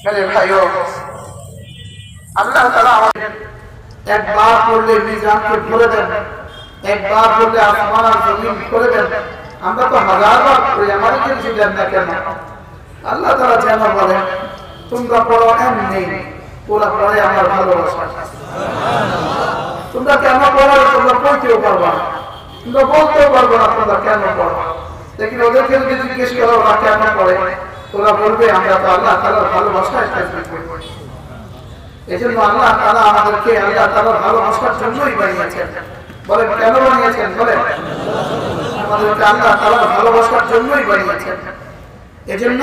मेरे भाइयों, अल्लाह ताला एक बार पढ़ले मिजान के भरे देन, एक बार पढ़ले आसमान और जमीन भरे देन। আমরা তো হাজারবার পড়ি, আমাদের কিছু দেন না কেন? আল্লাহ তাআলা যেন বলে তোমরা পড়ো এমনি, ওরা পড়ে আমার ভালোবাসা। তোমরা কেন পড়ো? তোমরা কইতেও পারবা না, তোমরা বলতেও পারবা না তোমরা কেন পড়ো। लेकिन ওদেরকে যদি জিজ্ঞেস করো ওরা কেন পড়ে, ওরা বলবে আমরা তো আল্লাহ তাআলার ভালোবাসায় তাসবিহ পড়ি। এজন্য আল্লাহ তাআলা আমাদেরকে আল্লাহ তাআলার ভালোবাসার জন্যই বানিয়েছেন। বলেন কেন বানিয়েছেন? বলেন আমাদেরকে আল্লাহ তাআলার ভালোবাসার জন্যই বানিয়েছেন। এজন্য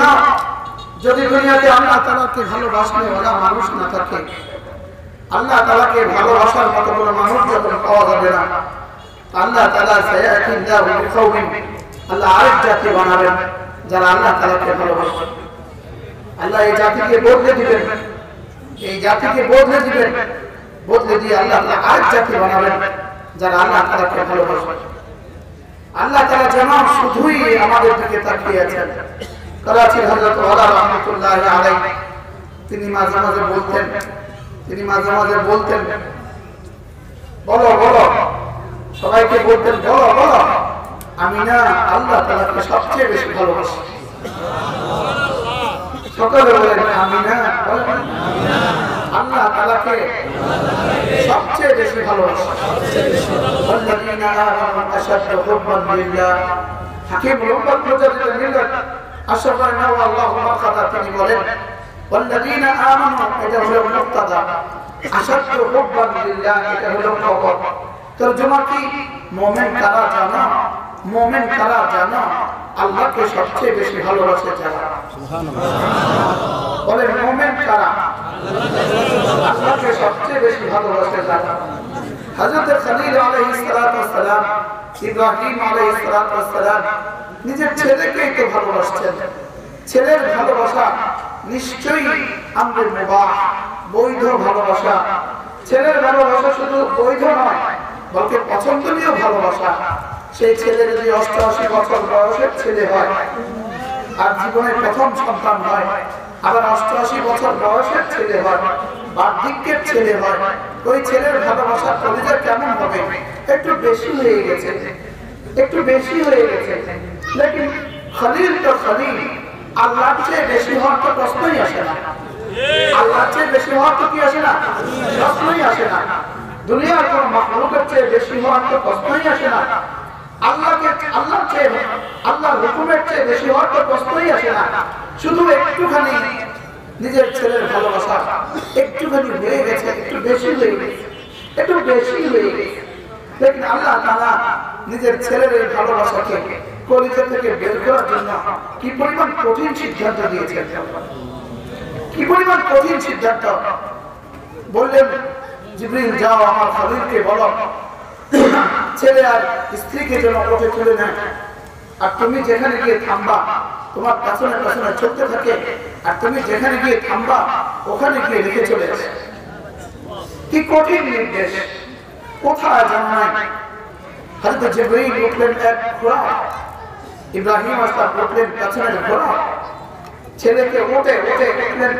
যদি দুনিয়াতে আল্লাহ তাআলাকে ভালোবাসলে ওরা মানুষ না থাকে, আল্লাহ তাআলাকে ভালোবাসার মতো কোনো মানুষ যখন পাওয়া যাবে না, আল্লাহ তাআলা সায়াতিল্লাহু বিকাওমিন, আল্লাহ আরেক জাতি বানাবেন যারা আল্লাহ তাআলাকে ভালোবাসে। আল্লাহ এই জাতিকে বদলে দিবেন, এই জাতিকে বদলে দিবেন, বদলে দিয়ে আল্লাহ তাআলা আরেক জাতি বানাবেন যারা আল্লাহ তাআলাকে ভালোবাসে। আল্লাহ তাআলা যেন শুধুই আমাদের দিকে তাকিয়ে আছেন। করাচির হযরত ওয়ালা রাহমাতুল্লাহি আলাইহি তিনি মাঝে মাঝে বলতেন বলো বলো, সবাইকে বলতেন বলো বলো, আমি না আল্লাহ তাআলাকে সবচেয়ে বেশি ভালোবাসি। সকলে বলেন আমি না, আল্লাহ তাআলাকে সবচেয়ে বেশি ভালোবাসি। ওয়াল্লাযীনা আমানু আশাদ্দু হুব্বান লিল্লাহ। হাকিম মুহাম্মদ মুজাদ্দিদ মিল্লাত আশরাফানা আল্লাহু মারকাদা তিনি বলেন ওয়াল্লাযীনা আমানু, এটা হলো মুক্তাদা, আশাদ্দু হুব্বান লিল্লাহ এটা হলো খবর। তরজমা কি? মুমিন কারা জানো? মুমিন কারা জানো? আল্লাহকে সবচেয়ে বেশি ভালোবাসে যারা। সুবহানাল্লাহ। বলেন মুমিন কারা? আল্লাহকে সবচেয়ে বেশি ভালোবাসে যারা। হযরত খলিল আলাইহিস সালাতু ওয়াস সালাম, ইব্রাহিম আলাইহিস সালাতু ওয়াস সালাম নিজের ছেলেকেই তো ভালোবাসতেন। ছেলের ভালোবাসা নিশ্চয়ই আমরে মুবাহ, বৈধ ভালোবাসা। ছেলের ভালোবাসা শুধু বৈধ নয়, বলকে পছন্দনীয় ভালোবাসা। সেই ছেলে যদি 88 বছর বয়সের ছেলে হয় আর জীবনের প্রথম সন্তান হয়, আবার 88 বছর বয়সের ছেলে হয়, বার্ধক্যের ছেলে হয়, ওই ছেলের ভালোবাসা কলিজা কেমন হবে? একটু বেশি হয়ে গেছে, একটু বেশি হয়ে গেছে। লেকিন খলিল তো খলিল, আল্লাহর চেয়ে বেশি হওয়ার তো প্রশ্নই আসে না। আল্লাহর চেয়ে বেশি হওয়ার তো কি আসে না? প্রশ্নই আসে না। দুনিয়ার কোন মাখলুকের চেয়ে বেশি হওয়ার তো প্রশ্নই আসে না। আল্লাহর চেয়ে, আল্লাহর হুকুমের চেয়ে বেশি হওয়ার তো প্রশ্নই আসে না। শুধু একটুখানি নিজের ছেলের ভালোবাসা একটুখানি হয়ে গেছে, একটু বেশি হয়ে গেছে, একটু বেশি হয়ে গেছে। লেকিন আল্লাহ তাআলা নিজের ছেলের এই ভালোবাসাকে কলিজা থেকে বের করার জন্য কি পরিমাণ কঠিন সিদ্ধান্ত দিয়েছেন, কি পরিমাণ কঠিন সিদ্ধান্ত। বললেন জিবরিল যাও আমার খলিলকে বলো ছেলে আর স্ত্রীকে যেন ওঠে তুলে নেয়, আর তুমি যেখানে গিয়ে থামবা তোমার পেছনে পেছনে চলতে থাকে, আর তুমি যেখানে গিয়ে থামবা ওখানে গিয়ে রেখে চলে আসে। কি কঠিন নির্দেশ, কোথায় জানা নাই। হযরত জিবরিল উঠলেন এক ঘোড়া, ইব্রাহিম আসলাম উঠলেন পেছনের ঘোড়া। ছেলেকে ওঠে ওঠে উঠলেন,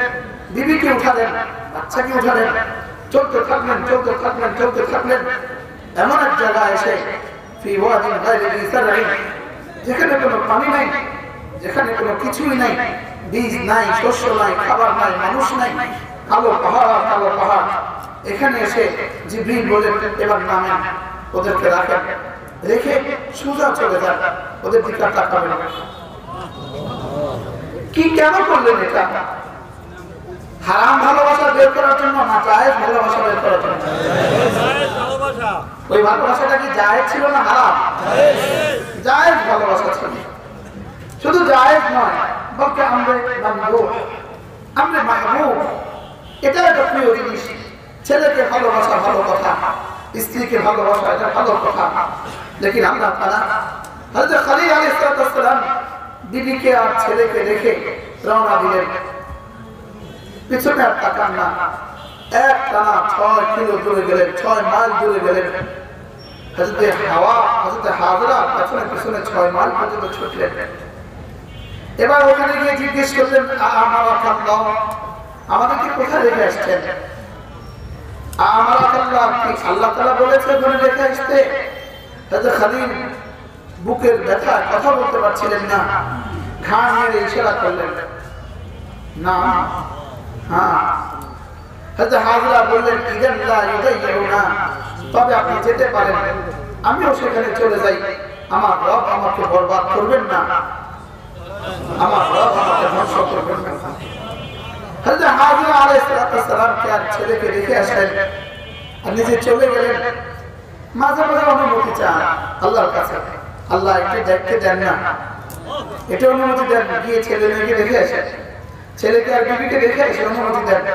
বিবিকে উঠালেন, বাচ্চাকে উঠালেন, চলতে থাকলেন চলতে থাকলেন চলতে থাকলেন। এমন এক জায়গায় এসে ফি ওয়াদিন গায়রি যী যারঈন, যেখানে কোনো পানি নাই, যেখানে কোনো কিছুই নাই, বীজ নাই, শস্য নাই, খাবার নাই, মানুষ নাই, কালো পাহাড় কালো পাহাড়। এখানে এসে জিবরিল বলেন এবার নামেন, ওদেরকে রাখেন, রেখে সোজা চলে যান, ওদের দিকে তাকাবেন না। কি কেন করলেন এটা? হারাম ভালোবাসা বের করার জন্য না জায়েজ ভালোবাসা বের করার জন্য? জায়েজ ভালোবাসা। ওই ভালোবাসাটা কি জায়েজ ছিল না হারাম? জায়েজ ভালোবাসা ছিল। শুধু জায়েজ নয়, বলকে আমরা মামদুহ, আমরা মাহবুব। এটা একটা প্রিয় জিনিস। ছেলেকে ভালোবাসা ভালো কথা, স্ত্রীকে ভালোবাসা এটা ভালো কথা। লেকিন আল্লাহ তাআলা হযরত খলিল আলাইহিস সালাম বিবিকে আর ছেলেকে রেখে রওনা দিলেন। পিছনে আর তাকান না, এক টানা 6 কিলো দূরে গেলেন, 6 মাইল দূরে গেলেন। হযরত হাজরা পেছনে পিছনে 6 মাইল পর্যন্ত ছুটলেন। এবার ওখানে গিয়ে জিজ্ঞেস করলেন আমারাকাল্লাহ, আমাদেরকে কোথায় রেখে আসছেন? আল্লাহ তাআলা বলেছে ওখানে রেখে আসতে। হযরত খালিল বুকের ব্যথা কথা বলতে পারছিলেন না, ঘাড় নেড়ে ইশারা করলেন না। হ্যাঁ, হযরত হাজরা বললেন ইদান লা ইউদাইয়ুনা, তবে আপনি যেতে পারেন, আমিও সেখানে চলে যাই, আমার রব আমাকে বরবাদ করবেন না, আমার রব আমাকে ধ্বংস করবেন না। হযরত হাজরা আলাইহিস সালাম কে আর ছেলেকে রেখে আসলেন আর নিজে চলে গেলেন। মাঝে মাঝে অনুমতি চান আল্লাহর কাছে, আল্লাহ একটু দেখতে দেন না, এটা অনুমতি দেন, গিয়ে ছেলে মেয়েকে রেখে আসে, ছেলেকে আর বিবিকে রেখে এসে অনুমতি দেন।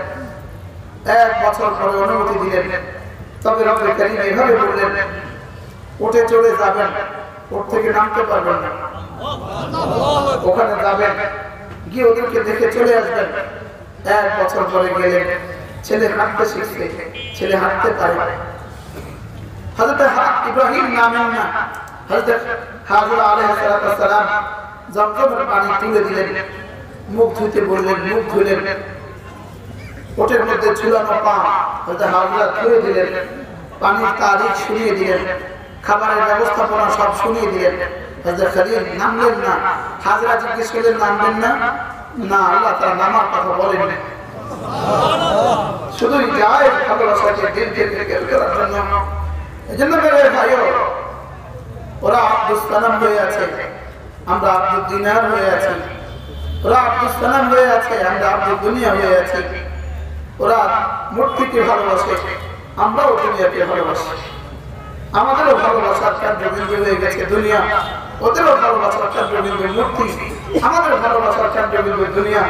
1 বছর পরে অনুমতি দিলেন। তবে রব্বুল কারীম এইভাবে বললেন উঠে চলে যাবেন, ওর থেকে নামতে পারবেন না, ওখানে যাবেন, গিয়ে ওদেরকে দেখে চলে আসবেন। 1 বছর পরে গেলেন, ছেলে হাঁটতে শিখছে, ছেলে হাঁটতে পারে। হযরত ইব্রাহিম নামেন না, হযরত হাজরা আলাইহিস সালাম জমজমের পানি তুলে দিলেন, মুখ ধুতে বললেন, মুখ ধুলেন, ওটের মধ্যে ঝুলানো পা হযরত হাজরা ধুয়ে দিলেন, পানির তারিখ শুনিয়ে দিলেন, খাবারের ব্যবস্থাপনা সব শুনিয়ে দিলেন। হযরত খালিল নামলেন না। হাজরা জিজ্ঞেস করলেন নামবেন না? না, আল্লাহ তাআলা নামার কথা বলেন না, শুধুই যায় ভালোবাসাকে দিল থেকে করার জন্য। এজন্য মেরে ভাইও, ওরা আব্দুস সালাম হয়ে আছে, আমরা আব্দুল দিনার হয়ে আছি, ওরা আব্দুস সালাম হয়ে আছে, আমরা আব্দুল দুনিয়া হয়ে আছি। ওরা মূর্তিকে ভালোবাসে, আমরাও দুনিয়াকে ভালোবাসি। আমাদেরও ভালোবাসার কেন্দ্রবিন্দু হয়ে গেছে দুনিয়া, ওদেরও ভালোবাসার কেন্দ্রবিন্দু মূর্তি, আমাদের ভালোবাসার কেন্দ্রবিন্দু দুনিয়া।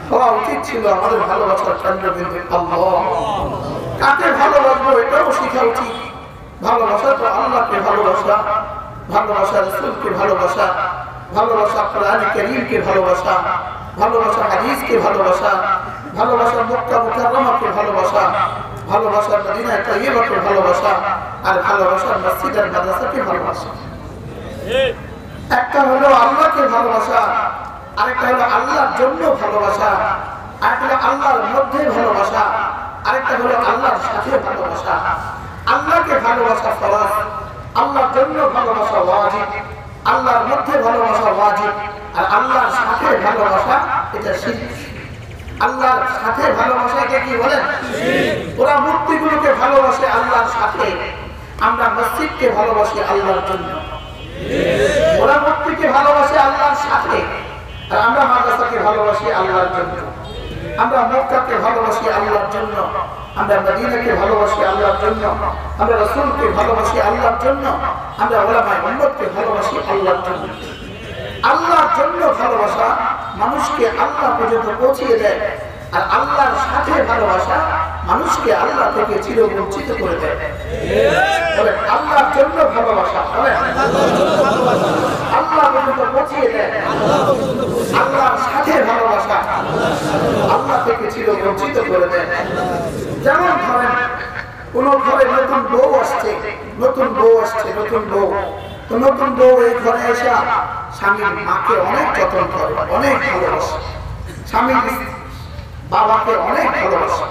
হওয়া উচিত ছিল আমাদের ভালোবাসার কেন্দ্রবিন্দু আল্লাহ। কাকে ভালোবাসবো এটাও শেখা উচিত। ভালোবাসা তো আল্লাহকে ভালোবাসা, ভালোবাসা রাসূলকে ভালোবাসা, ভালোবাসা কোরআনে কারীমকে ভালোবাসা, ভালোবাসা হাদিসকে ভালোবাসা, ভালোবাসা মক্কা মুকাররমাকে ভালোবাসা, ভালোবাসা মদিনা তাইয়্যিবাকে ভালোবাসা, আর ভালোবাসা মসজিদ আর মাদ্রাসাকে ভালোবাসা। একটা হলো আল্লাহকে ভালোবাসা, আরেকটা হলো আল্লাহর জন্য ভালোবাসা, আরেকটা হলো আল্লাহর মধ্যে ভালোবাসা, আরেকটা হলো আল্লাহর সাথে ভালোবাসা। আল্লাহকে ভালোবাসা ফরজ, আল্লাহর জন্য ভালোবাসা ওয়াজিব, আল্লাহর মধ্যে ভালোবাসা ওয়াজিব, আর আল্লাহর সাথে ভালোবাসা এটা শিরক। আল্লাহর সাথে ভালোবাসা এটা কি বলেন? ওরা মূর্তিগুলোকে ভালোবাসে আল্লাহর সাথে, আমরা মসজিদকে ভালোবাসি আল্লাহর জন্য। ওরা মূর্তিকে ভালোবাসে আল্লাহর সাথে, আর আমরা মাদ্রাসাকে ভালোবাসি আল্লাহর জন্য। আমরা মক্কাকে ভালোবাসি আল্লাহর জন্য, আমরা মদিনাকে ভালোবাসি আল্লাহর জন্য, আমরা রাসূলকে ভালোবাসি আল্লাহর জন্য, আমরা উলামায়ে উম্মতকে ভালোবাসি আল্লাহর জন্য। আল্লাহর জন্য ভালোবাসা মানুষকে আল্লাহ পর্যন্ত পৌঁছিয়ে দেয়, আর আল্লাহর সাথে ভালোবাসা মানুষকে আল্লাহ থেকে চিরবঞ্চিত করে দেয়। বলেন আল্লাহর জন্য ভালোবাসা, বলেন আল্লাহ পর্যন্ত পৌঁছিয়ে দেয়, আল্লাহর সাথে ভালোবাসা আল্লাহ থেকে চিরবঞ্চিত করে দেয়। যেমন ধরেন কোন ঘরে নতুন বউ আসছে, নতুন বউ আসছে, নতুন বউ, তো নতুন বউ এই ঘরে এসে স্বামীর মাকে অনেক যত্ন করে, অনেক ভালোবাসে, স্বামীর বাবাকে অনেক ভালোবাসে,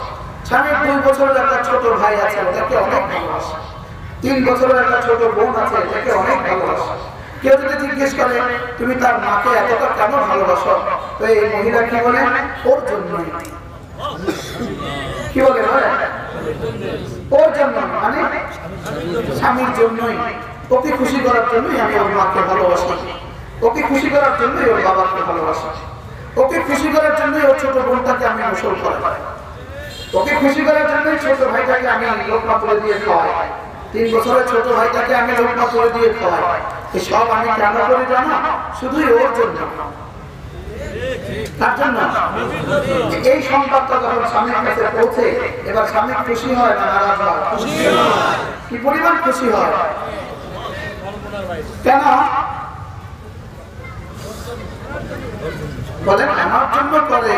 স্বামীর 2 বছরের একটা ছোট ভাই আছে ওটাকে অনেক ভালোবাসে, 3 বছরের একটা ছোট বোন আছে এটাকে অনেক ভালোবাসে। কেউ যদি জিজ্ঞেস করে তুমি তার মাকে এতটা কেন ভালোবাসো, তো এই মহিলা কি বলে? ওর জন্যই। কি বলে? ওর জন্য, মানে স্বামীর জন্যই, ওকে খুশি করার জন্যই আমি ওর মাকে ভালোবাসি, ওকে খুশি করার জন্যই ওর বাবাকে ভালোবাসি, ওকে খুশি করার জন্যই ওর ছোট বোনটাকে আমি গোসল করাই, ওকে খুশি করার জন্যই ছোট ভাইটাকে আমি লোকমা তুলে দিয়ে খাওয়াই, 3 বছরের ছোট ভাইটাকে আমি লোকমা তুলে দিয়ে খাওয়াই। এই সব আমি কেন করি জানো? শুধুই ওর জন্য। তার জন্য এই সংবাদটা যখন স্বামীর কাছে পৌঁছে, এবার স্বামী খুশি হয় না নারাজ হয়? কি পরিমাণ খুশি হয়! কেন বলেন? আমার জন্য করে।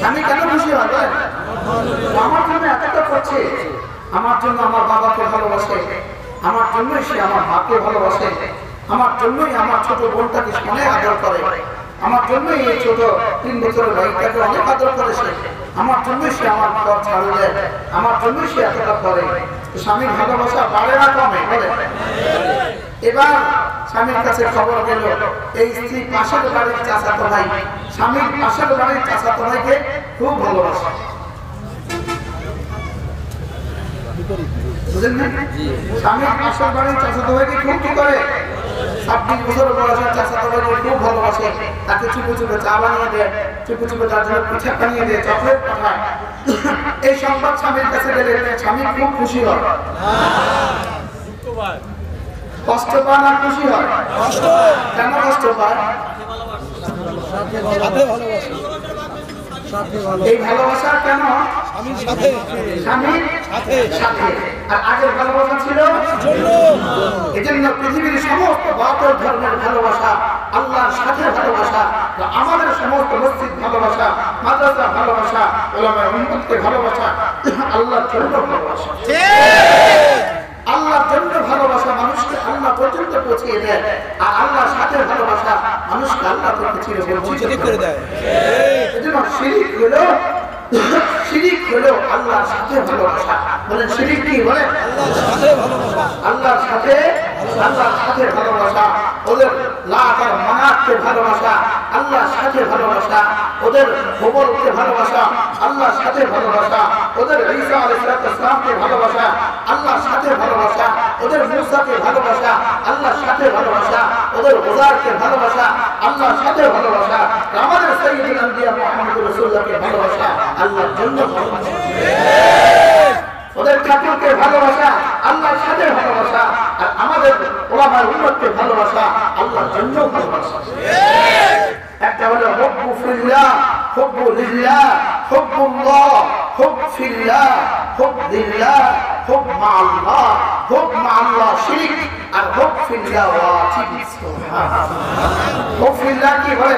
স্বামী কেন খুশি হয় বলেন? আমার জন্য এতটা করছে, আমার জন্য আমার বাবাকে ভালোবাসে, আমার জন্যই সে আমার মাকে ভালোবাসে, আমার জন্যই আমার ছোট বোনটাকে অনেক আদর করে, আমার জন্য এই ছোট 3 বছরের ভাইটাকে অনেক আদর করেছে, আমার জন্য সে আমার ঘর ছাড়ে দেয়, আমার জন্য সে এতটা করে। স্বামীর ভালোবাসা বাড়ে না কমে? বলে। এবার স্বামীর কাছে খবর গেল এই স্ত্রী পাশের বাড়ির চাচাতো ভাই স্বামীর পাশের বাড়ির চাচাতো ভাইকে খুব ভালোবাসে। বুঝলেন না? স্বামীর পাশের বাড়ির চাচাতো ভাইকে খুব কি করে? 26 বছর বয়সের চাচাতো ভাইকে খুব ভালোবাসে, তাকে চুপে চুপে চা বানিয়ে দেয়, চুপে চুপে তার জন্য পিঠা বানিয়ে দেয়, চকলেট পাঠায়। এই সংবাদ স্বামীর কাছে গেলে স্বামী খুব খুশি হয়। কষ্ট পায় না খুশি হয়? কেন কষ্ট পায়? এই ভালোবাসা কেন? স্বামীর সাথে। আর আগের ভালোবাসা ছিল এজন্য পৃথিবীর সমস্ত বাতিল ধর্মের ভালোবাসা আল্লাহর সাথে ভালোবাসা, আমাদের সমস্ত মসজিদ ভালোবাসা, মাদ্রাসা ভালোবাসা, উলামায়ে উম্মতকে ভালোবাসা, আল্লাহর জন্য ভালোবাসা। আল্লাহর জন্য ভালোবাসা মানুষকে আল্লাহ পর্যন্ত পৌঁছিয়ে দেয়, আর আল্লাহর সাথে ভালোবাসা মানুষকে আল্লাহ থেকে চির বঞ্চিত করে দেয়। এজন্য শিরিক হলো আল্লাহর সাথে ভালোবাসা। বলেন শিরিক কি? বলে আল্লাহর সাথে ভালোবাসা। ওদের লাত আর মানাতকে ভালোবাসা, আল্লাহর সাথে ভালোবাসা। ওদের হুবলকে ভালোবাসা, আল্লাহর সাথে ভালোবাসা। ওদের ঈসা আলাইহিস সালামকে ভালোবাসা, আল্লাহর সাথে ভালোবাসা। ওদের মূসাকে ভালোবাসা, আল্লাহর সাথে ভালোবাসা। ওদের উযারকে ভালোবাসা, আল্লাহর সাথে ভালোবাসা। আমাদের সাইয়্যিদুল আম্বিয়া মুহাম্মদুর রাসূলুল্লাহকে ভালোবাসা, আল্লাহর জন্য ভালোবাসা। ওদের ঠাকুরকে ভালোবাসা, আল্লাহর সাথে ভালোবাসা। আর আমাদের উলামায়ে উম্মতকে ভালোবাসা, আল্লাহর জন্য ভালোবাসা। একটা হলো হুব্বু ফিল্লাহ, হুব্বু লিল্লাহ, হুব্বুল্লাহ, হুব ফিল্লাহ, হুব লিল্লাহ, হুব মাআল্লাহ। হুব মাআল্লাহ শিরক, আর হুব ফিল্লাহ ওয়াজিব। সুবহানাল্লাহ। হুব ফিল্লাহ কি বলে?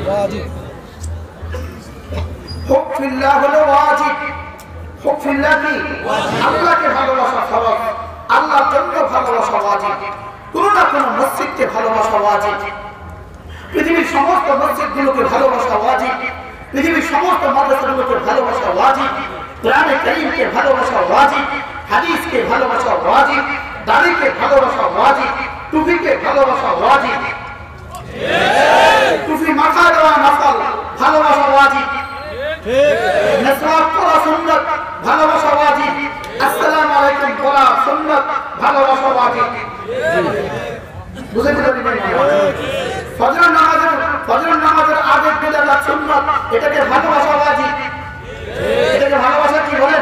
ওয়াজিব। হুব ফিল্লাহ হলো ওয়াজিব। হুব ফিল্লাহ কি? আল্লাহকে ভালোবাসা ফরজ, আল্লাহর জন্য ভালোবাসা ওয়াজিব। কোন না কোন মসজিদকে ভালোবাসা ওয়াজিব, পৃথিবীর সমস্ত মসজিদগুলোকে ভালোবাসা ওয়াজিব, পৃথিবীর সমস্ত মাদ্রাসাগুলোকে ভালোবাসা ওয়াজিব, কোরআনে কারীমকে ভালোবাসা ওয়াজিব, হাদিসকে ভালোবাসা ওয়াজিব, দাড়িকে ভালোবাসা ওয়াজিব, টুপিকে ভালোবাসা ওয়াজিব। টুপি মাথা দেওয়া নফল, ভালোবাসা ওয়াজিব। মিসওয়াক করা সুন্নাত, ভালোবাসা ওয়াজিব। আসসালামু আলাইকুম বলা সুন্নাত, ভালোবাসা ওয়াজিব। বুঝতে পারলেন? ফজরের নামাজের আগে বিদাত সুন্নাত, এটাকে ভালোবাসা ওয়াজিব। এটাকে ভালোবাসা কি বলেন?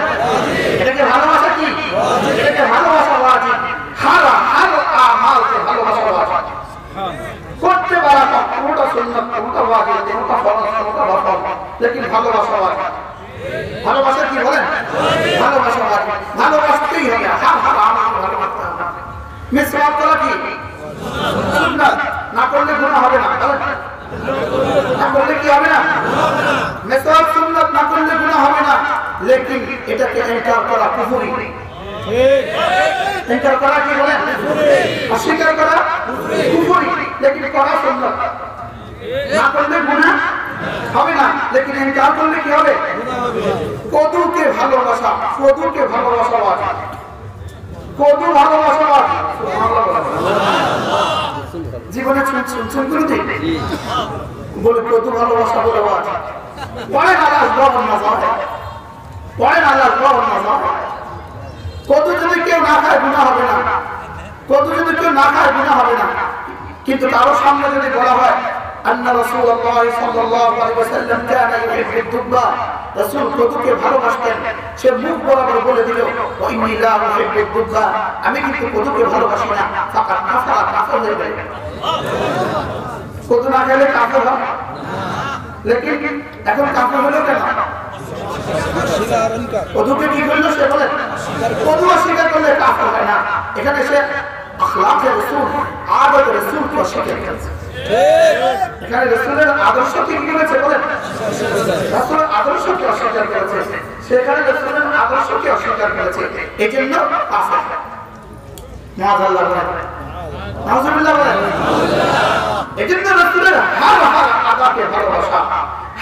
এটাকে ভালোবাসা কি? এটাকে ভালোবাসা ওয়াজিব। হার আমালকে ভালোবাসা ওয়াজিব। করতে পারা কোনটা সুন্নাত, কোনটা ওয়াজিব, কোনটা ফরজ, কোনটা নফল, লেকিন ভালোবাসা ওয়াজিব। ভালোবাসা কি বলেন? ভালোবাসা ওয়াজিব। ভালোবাসতেই হবে, হার আমালকে ভালোবাসতে হবে। মিসওয়াক করা কি? সুন্নাত। না করলে গুনাহ হবে না। না করলে কি হবে না? মিসওয়াক সুন্নাত, না করলে গুনাহ হবে না, লেকিন এটাকে ইনকার করা কুফরি। ঠিক। ইনকার করা কি বলেন? অস্বীকার করা কুফরি, লেকিন করা সুন্নাত। না করলে গুনাহ হবে না, লেকিন ইনকার করলে কি হবে? কদুকে ভালোবাসা, কদুকে ভালোবাসা ওয়াজিব। কদু ভালোবাসা ওয়াজিব। সুবহানাল্লাহ। জীবনে শুনছেন কোনদিন? বলে কদু ভালোবাসা বলে ওয়াজিব। পড়েন আল্লাহ দোয়া নামাজ, পড়েন আল্লাহ দোয়া নামাজ। কদু যদি কেউ না খায় গুনাহ হবে না, কদু যদি কেউ না খায় গুনাহ হবে না। কিন্তু কারো সামনে যদি বলা হয় আন্না রাসূলুল্লাহ সাল্লাল্লাহু আলাইহি ওয়াসাল্লাম কানা ইউহিব্বুদ দুব্বা, রাসূল কদুকে ভালোবাসতেন, সে মুখ বরাবর বলে দিল ওয়া ইন্নী লা উহিব্বুদ দুব্বা, আমি কিন্তু কদুকে ভালোবাসি না, ফাকাত কাফারা, কাফের হয়ে গেল। কদু না খেলে কাফের হয়, লেকিন এখন কাফের হলো কেন? কদুকে কি করলো? সে বলে কদু অস্বীকার করলে কাফের হয় না। এখানে সে আখলাকে রাসূল, আদত রাসূলকে অস্বীকার করেছে। এখানে রাসূলের আদর্শকে কি করেছে? বলেন রাসূলের আদর্শকে অস্বীকার করেছে। সেখানে রাসূলের আদর্শকে অস্বীকার করেছে, এজন্য কাফের। মাআযাল্লাহ বলেন, নাউযুবিল্লাহ বলেন। এজন্য রাসূলের হার হার আদাকে ভালোবাসা,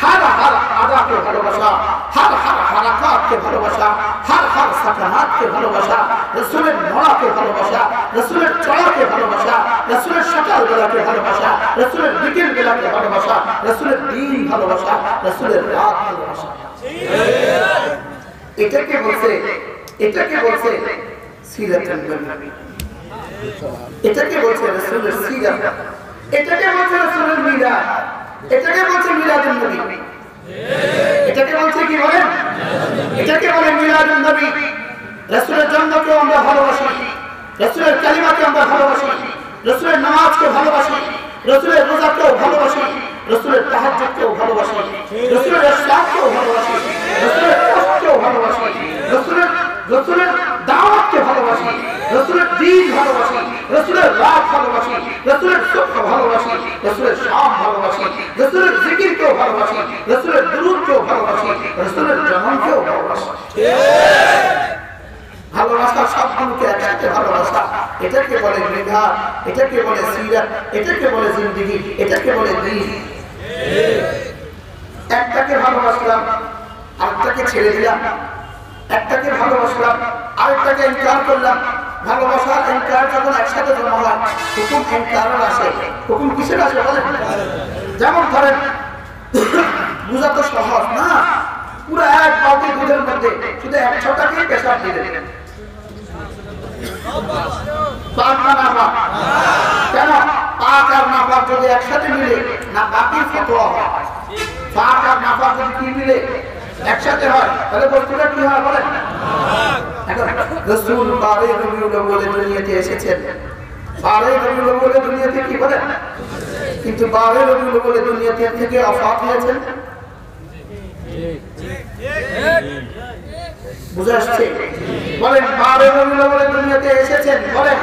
হার হার আদাকে ভালোবাসা, হার হার হারাকাতকে ভালোবাসা, হার হার সাকানাতকে ভালোবাসা, রাসূলের নড়াকে ভালোবাসা, রাসূলের চড়াকে ভালোবাসা, রাসূলের সকাল বেলাকে ভালোবাসা, রাসূলের বিকেল বেলাকে ভালোবাসা, রাসূলের দিন ভালোবাসা, রাসূলের রাত ভালোবাসা। এটাকে বলছে সিরাতুন নবী, এটাকে বলছে রাসূলের সিরাত, এটাকে বলছে রাসূলের মিলাদ, এটাকে বলছে মিলাদুন নবী, এটাকে বলছে কি বলেন? এটাকে বলে মিলাদুন নবী। রাসূলের জন্মকে আমরা ভালোবাসি, রাসূলের কালিমাকে আমরা ভালোবাসি, রাসূলের নামাজকে ভালোবাসি, রাসূলের রোজাকেও ভালোবাসি, রাসূলের তাহাজ্জুদকেও ভালোবাসি, রাসূলের ইসলামকেও ভালোবাসি, রাসূলের কষ্টকেও ভালোবাসি, রাসূলের দাওয়াতকে ভালোবাসি, রাসূলের দ্বীন ভালোবাসি, রাসূলের রাত ভালোবাসি, রাসূলের সুখ ভালোবাসি, রাসূলের শাম ভালোবাসি, রাসূলের জিকিরকেও ভালোবাসি, রাসূলের দুরূদকেও ভালোবাসি, রাসূলের জানানকেও ভালোবাসি। ভালোবাসা সবগুলোকে একসাথে ভালোবাসা, এটাকে বলে মিলাদ, এটাকে বলে সিরাত, এটাকে বলে জিন্দেগি, এটাকে বলে দ্বীন। একটাকে ভালোবাসলাম আরেকটাকে ছেড়ে দিলাম, একটাকে ভালোবাসলাম আরেকটাকে ইনকার করলাম। ভালোবাসার ইনকার যখন একসাথে জমা হয় হুকুম ইনকারও আসে। হুকুম কিসের আসে বলেন? যেমন ধরেন বুঝা তো সহজ না, পুরো এক বালতি দুধের মধ্যে শুধু 100 টাকাই পেশাব দিলেন, পাক না পাক? কেন? পাক আর না পাক যদি একসাথে মিলে না বাকি ফতোয়া হয়। পাক আর না পাক যদি কি মিলে একসাথে হয় তাহলে বস্তুটা কি হয় বলেন? এখন রাসূল 12 রবিউল আউয়ালে দুনিয়াতে এসেছেন, 12 রবিউল আউয়ালে দুনিয়াতে কি বলেন? কিন্তু 12 রবিউল আউয়ালে দুনিয়াতে থেকে ওফাত হয়েছেন। বুঝা আসছে? বলেন 12 রবিউল আউয়ালে দুনিয়াতে এসেছেন, বলেন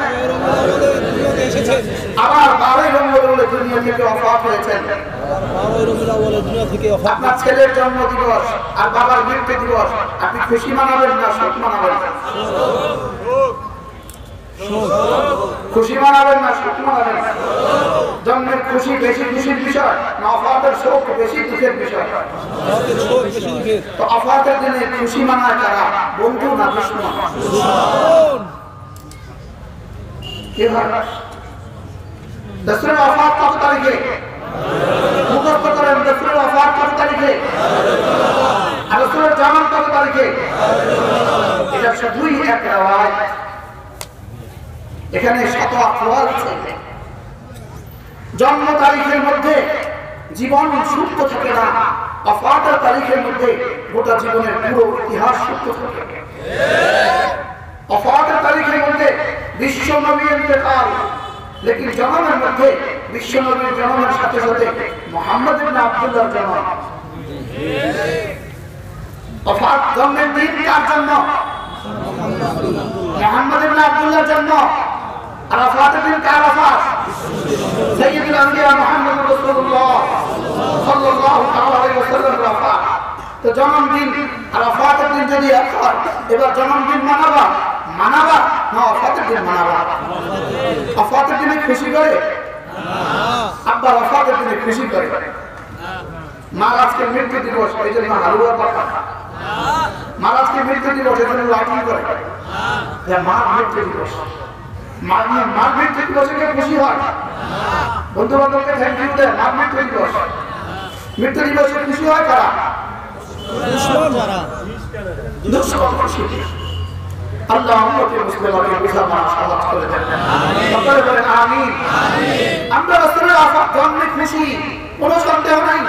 আবার 12 রবিউল আউয়ালে দুনিয়া থেকে ওফাত হয়েছেন। আপনার ছেলের জন্ম দিবস আর বাবার মৃত্যু দিবস আপনি খুশি মানাবেন না শোক মানাবেন? খুশি মানাবেন না শোক মানাবেন? জন্মের খুশি বেশি খুশির বিষয় না ওফাতের শোক বেশি দুঃখের বিষয়? তো ওফাতের দিনে খুশি মানায় কারা, বন্ধু না দুশমন? কি হয়? রাসূলের ওফাত কত তারিখে? মুখস্থ করেন, রাসূলের ওফাত কত তারিখে? আর রাসূলের জন্ম কত তারিখে? এটা শুধুই এক রওয়ায়াত। এখানে শত আকওয়াল আছে। জন্ম তারিখের মধ্যে জীবন সুপ্ত থাকে না, ওফাতের তারিখের মধ্যে গোটা জীবনের পুরো ইতিহাস সুপ্ত থাকে। ওফাতের তারিখের মধ্যে বিশ্ব নবীর ইন্তেকাল, লেকিন জন্মের মধ্যে বিশ্ব নবীর জন্মের সাথে সাথে মুহাম্মদ ইবনে আব্দুল্লাহর জন্ম। ওফাত জন্মের দিন কার জন্ম? মুহাম্মদ ইবনে আব্দুল্লাহর জন্ম। আর ওফাতের দিন কার ওফাত? সাইয়্যিদুল আম্বিয়া মুহাম্মদুর রাসূলুল্লাহ সাল্লাল্লাহু আলাইহি ওয়াসাল্লামের ওফাত। তো জন্মদিন আর ওফাতের দিন যদি এক হয়, এবার জন্মদিন মানাবা না ওফাতের দিন মানাবা? ওফাতের দিনে খুশি করে? আব্বা ওফাতের দিনে খুশি করে। মা আজকে মৃত্যু দিবস এই জন্য হালুয়া পাকায়, মা আজকে মৃত্যু দিবস এই জন্য লাঠি করে। মা মৃত্যু দিবস, মার মৃত্যু দিবসে কেউ খুশি হয়? বন্ধু বান্ধবকে থ্যাংক ইউ দেয়। মার মৃত্যু দিবস, মৃত্যু দিবসে খুশি হয় কারা? দুশমন খুশি। আল্লাহ উম্মতে মুসলিমাকে বুঝাবার সাহায্য করে দেন। সকলে বলেন আমিন। আমরা রাসূলের ওফাত জন্মে খুশি, কোনো সন্দেহ নাই।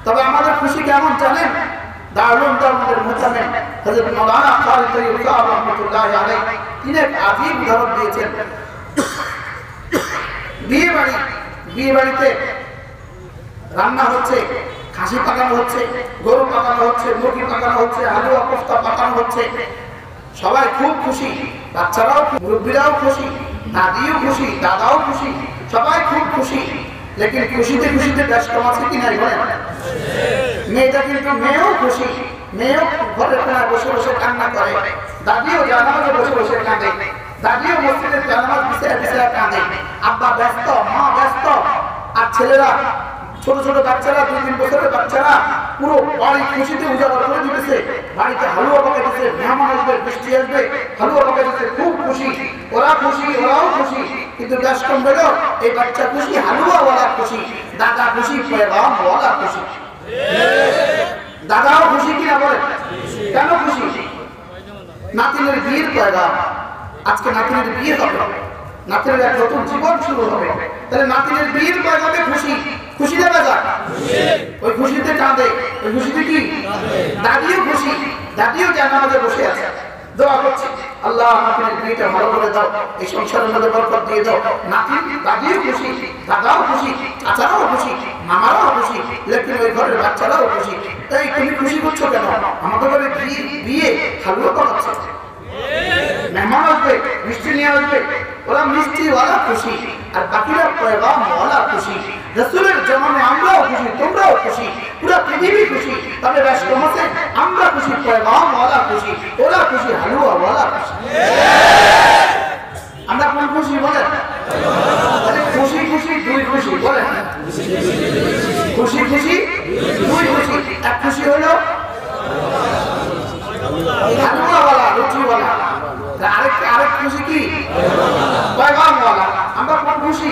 তবে আমাদের খুশি কেমন জানেন? দারুন দারুনের মুতামে হযরত মাওলানা খালিদ তৈয়ব সাহেব রাহমাতুল্লাহি আলাইহি তিনি এক আজীব উদাহরণ দিয়েছেন। বিয়ে বাড়িতে রান্না হচ্ছে, খাসি পাকানো হচ্ছে, গরু পাকানো হচ্ছে, মুরগি পাকানো হচ্ছে, হালুয়া কোফতা পাকানো হচ্ছে। সবাই খুব খুশি, বাচ্চারাও, মুরব্বীরাও খুশি, দাদিও খুশি, দাদাও খুশি, সবাই খুব খুশি। লেকিন খুশিতে খুশিতে ব্যস্ত আছে কি নাই বলেন? মেয়েটা কিন্তু মেয়েও খুশি, মেয়েও ঘরের কোনায় বসে বসে কান্না করে, দাদিও জানামাজে বসে বসে কাঁদে, দাদিও মসজিদের জানামাজ বিছায় বিছায় কাঁদে। আব্বা ব্যস্ত, মা ব্যস্ত, আর ছেলেরা ছোট ছোট বাচ্চারা 2-3 বছরের বাচ্চারা পুরো বাড়ি খুশিতে উজাগর করে দিতেছে, বাড়িতে হালুয়া পাকাইতেছে, মেহমান আসবে, বৃষ্টি আসবে, হালুয়া পাকাইতেছে, খুব খুশি, ওরা খুশি, ওরাও খুশি। কিন্তু গ্যাস কম বেরো, এই বাচ্চা খুশি, হালুয়া ওয়ালা খুশি, দাদা খুশি, পেগাম ওয়ালা খুশি। দাদাও খুশি কিনা বলে? কেন খুশি? নাতিনের বিয়ের পেগাম, আজকে নাতিনের বিয়ে হবে, নাতিনের এক নতুন জীবন শুরু হবে, তাহলে নাতিনের বিয়ের পেগামে খুশি, খুশি না বাজা? ওই খুশিতে কাঁদে, ওই খুশিতে কি দাদিও খুশি, দাদিও জানামাজে বসে আছে, দোয়া করছে আল্লাহ নাতিনের বিয়েটা ভালো করে দাও, এই সংসারের মধ্যে বরকত দিয়ে দাও। নাতি দাদিও খুশি, দাদাও খুশি, চাচারাও খুশি, মামারাও খুশি, লেকিন ওই ঘরের বাচ্চারাও খুশি। তাই তুমি খুশি করছো কেন? আমাদের ঘরে বিয়ে হালুয়া পাকাচ্ছে, মেহমান আসবে, মিষ্টি নিয়ে আসবে, ওরা মিষ্টি ওয়ালা খুশি, আর বাকিরা পেগাম ওয়ালা খুশি। রাসূলের জামানায় আমরাও খুশি, তোমরাও খুশি, পুরো পৃথিবী খুশি। তবে রাষ্ট্রমাসে আমরা খুশি, পেগাম ওয়ালা খুশি, ওরা খুশি, হালুয়া ওয়ালা খুশি। আমরা কোন খুশি বলেন? খুশি খুশি দুই খুশি বলেন, খুশি খুশি দুই খুশি। এক খুশি হলো হালুয়া ওয়ালা, রুটি ওয়ালা, আরেক খুশি কি? পেগাম ওয়ালা। আমরা কোন খুশি?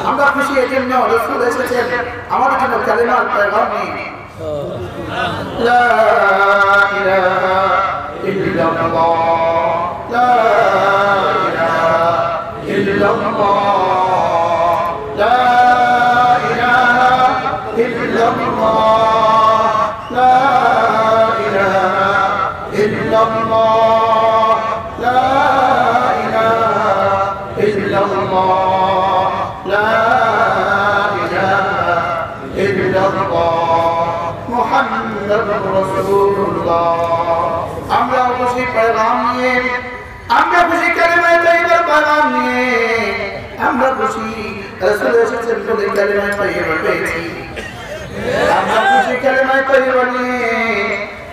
আমরা খুশি এই জন্য রাসূল এসেছেন আমাদের জন্য কালিমার পেগাম নিয়ে। লা ইলাহা ইল্লাল্লাহ, লা ইলাহা ইল্লাল্লাহ, লা ইলাহা ইল্লাল্লাহ, লা ইলাহা ইল্লাল্লাহ, লা ইলাহা ইল্লাল্লাহ, লা ইলাহা ইল্লাল্লাহ, মুহাম্মাদুর রাসূলুল্লাহ। আমরা খুশি পেগাম নিয়ে, আমরা খুশি কালিমায়ে তাইয়্যিবার পেগাম নিয়ে, আমরা খুশি রাসূল এসেছেন বলে কালিমায়ে তাইয়্যিবা পেয়েছি। আমরা খুশি কালিমায়ে তাইয়্যিবা নিয়ে,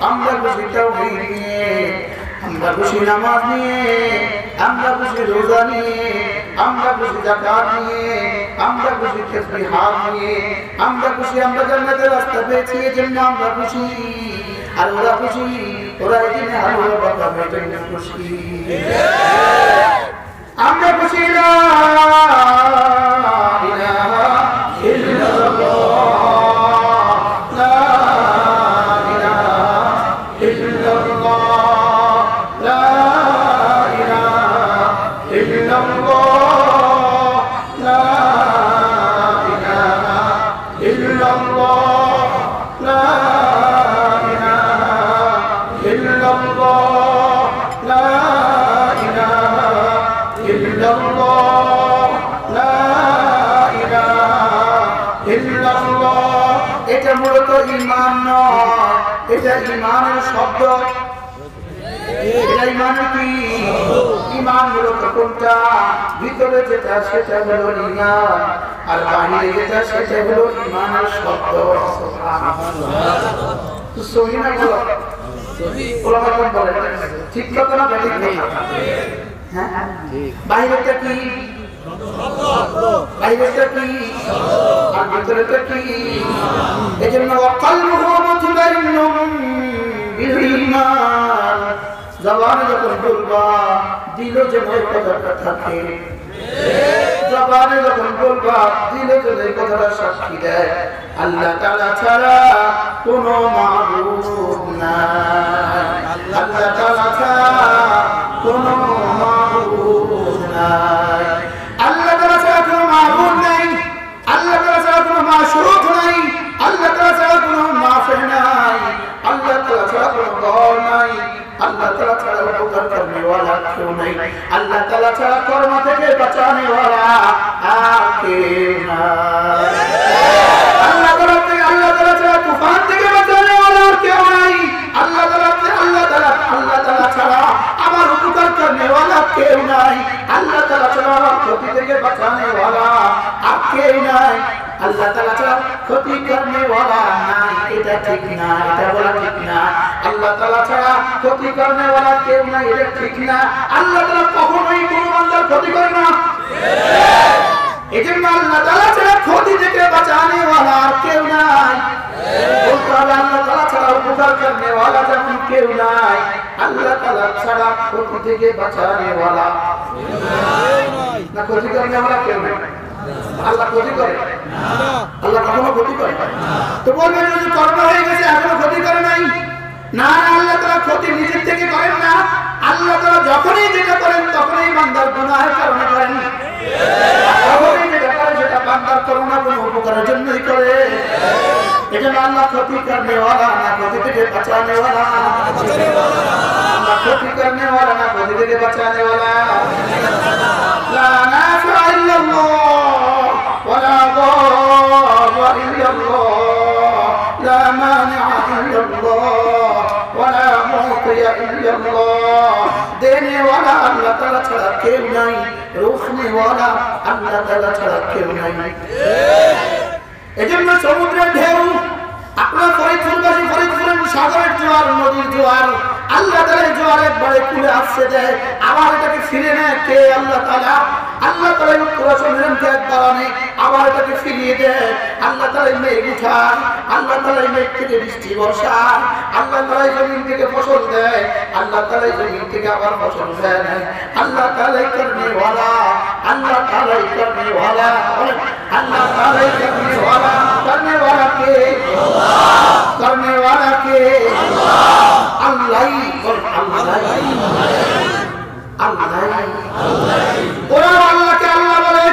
আমরা খুশি তাওহীদ নিয়ে, আমরা খুশি নামাজ নিয়ে, আমরা খুশি রোজা নিয়ে, আমরা খুশি যাকাত নিয়ে, আমরা খুশি তাসবিহাত নিয়ে, আমরা খুশি আমরা জান্নাতের রাস্তা পেয়েছি এজন্য আমরা খুশি। আর ওরা খুশি, ওরা এখানে হালুয়া পাকাবে এজন্য খুশি। আমরা খুশি লা ইলাহা ইল্লাল্লাহ, লা ইলাহা ইল্লাল্লাহ, লা ইলাহা ইল্লাল্লাহ, লা ইলাহা ইল্লাল্লাহ, লা ইলাহা ইল্লাল্লাহ, লা ইলাহা ইল্লাল্লাহ, লা ইলাহা ইল্লাল্লাহ। এটা মূলত ঈমান নয়, এটা ঈমানের শব্দ। এটা ঈমানের কি? ঈমান মূলত কোনটা? ভিতরে যেটা সেটা হলো ঈমান, আর বাহিরে যেটা সেটা হলো ঈমানের শব্দ। সুবহানাল্লাহ। তো সহি না বলো? ওলামা বলে ঠিক কথা না ঠিক কথা? হ্যাঁ, বাহিরেটা কি? বাহিরেটা কি আর ভিতরেটা কি? এজন্য ওয়াকালবুহু মুতমাইন্নুন বিল ঈমান। জবানে যখন বলবা দিলে যেন এই কথাটা থাকে, জবানে যখন বলবা দিলে যেন এই কথাটা সাক্ষী দেয় আল্লাহ তাআলা ছাড়া কোনো মাবুদ নাই, আল্লাহ তাআলা ছাড়া কোনো মাবুদ নাই, আল্লাহ তাআলা ছাড়া কোনো মাবুদ নাই, আল্লাহ তাআলা ছাড়া কোনো মাশরুক নাই, আল্লাহ তাআলা ছাড়া কোনো নাফি নাই, আল্লাহ তাআলা ছাড়া কোনো দর নাই, আল্লাহ তাআলা ছাড়া উপকার করনে वाला কেউ নাই, আল্লাহ তাআলা ছাড়া কর্ম থেকে বাঁচানে वाला আর কেউ নাই, আল্লাহ তাআলা ছাড়া তুফান থেকে বাঁচানে वाला আর কেউ নাই, আল্লাহ তাআলা ছাড়া আমার উপকার করনে वाला কেউ নাই, আল্লাহ তাআলা ছাড়া ক্ষতি থেকে বাঁচানে वाला আর কেউ নাই, আল্লাহ তাআলা ছাড়া ক্ষতি করনে वाला নাই। এটা ঠিক না, এটা বলা ঠিক না। আল্লাহ তাআলা ছাড়া ক্ষতি করনে वाला কেউ নাই, এটা ঠিক না। আল্লাহ তাআলা কখনোই কোনো বান্দার ক্ষতি করে না। এজন্য আল্লাহ তাআলা ছাড়া ক্ষতি থেকে বাঁচানে ওয়ালা আর কেউ নাই। বলতে হবে আল্লাহ তাআলা ছাড়া উপকার করনে ওয়ালা যেমন কেউ নাই, আল্লাহ তাআলা ছাড়া ক্ষতি থেকে বাঁচানে ওয়ালা না, ক্ষতি করনে ওয়ালা কেউ নাই। আল্লাহ ক্ষতি করে না, আল্লাহ কখনো ক্ষতি করে না। তো বলবেন যদি কর্ম হয়ে গেছে এখনো ক্ষতি করে নাই, না আল্লাহ তাআলা ক্ষতি নিজের থেকে করেন না। আল্লাহ তাআলা যখনই যেটা করেন তখনই বান্দার গুনাহের কারণে করেন, যখনই যেটা করেন সেটা বান্দার করুণা এবং উপকারের জন্যই করে। এজন্য আল্লাহ ক্ষতি করনে ওয়ালা না, ক্ষতি থেকে বাঁচানে ওয়ালা। আল্লাহ ক্ষতি করনে ওয়ালা না, ক্ষতি থেকে বাঁচানে ওয়ালা। লা নাফিআ ইল্লাল্লাহ ওয়ালা দাররা ইল্লাল্লাহ, লা মানিআ ইল্লাল্লাহ ওয়ালা মুতিয়া ইল্লাল্লাহ। দেনে ওয়ালা আল্লাহ তাআলা ছাড়া কেউ নাই, রুখনে ওয়ালা আল্লাহ তাআলা ছাড়া কেউ নাই। এজন্য সমুদ্রের ঢেউ, আপনার ফরিদপুরবাসী ফরিদপুরের সাগরের জোয়ার, নদীর জোয়ার, আল্লাহ তাআলা জোয়ার একবারে কুলে আসছে দেয়, আবার এটাকে ফিরে নেয় কে? আল্লাহ তাআলা। আল্লাহ তাআলা কুরাশমিরকে একবার আনে, আবার এটাকে ফিরিয়ে দেয়। আল্লাহ তাআলা মেঘ উঠায়, আল্লাহ তাআলা মেঘ থেকে বৃষ্টি বর্ষায়, আল্লাহ তাআলা জমিন থেকে ফসল দেয়, আল্লাহ তাআলা জমিন থেকে আবার ফসল উঠায় নেয়। আল্লাহ তাআলা করনে ওয়ালা, আল্লাহ তাআলা করনে ওয়ালা, আল্লাহ তাআলা করনে ওয়ালা। करने वाला के अल्लाह, करने वाला के अल्लाह, अल्लाह ही और अल्लाह ही, अल्लाह ही। और अल्लाह के अल्लाह बोले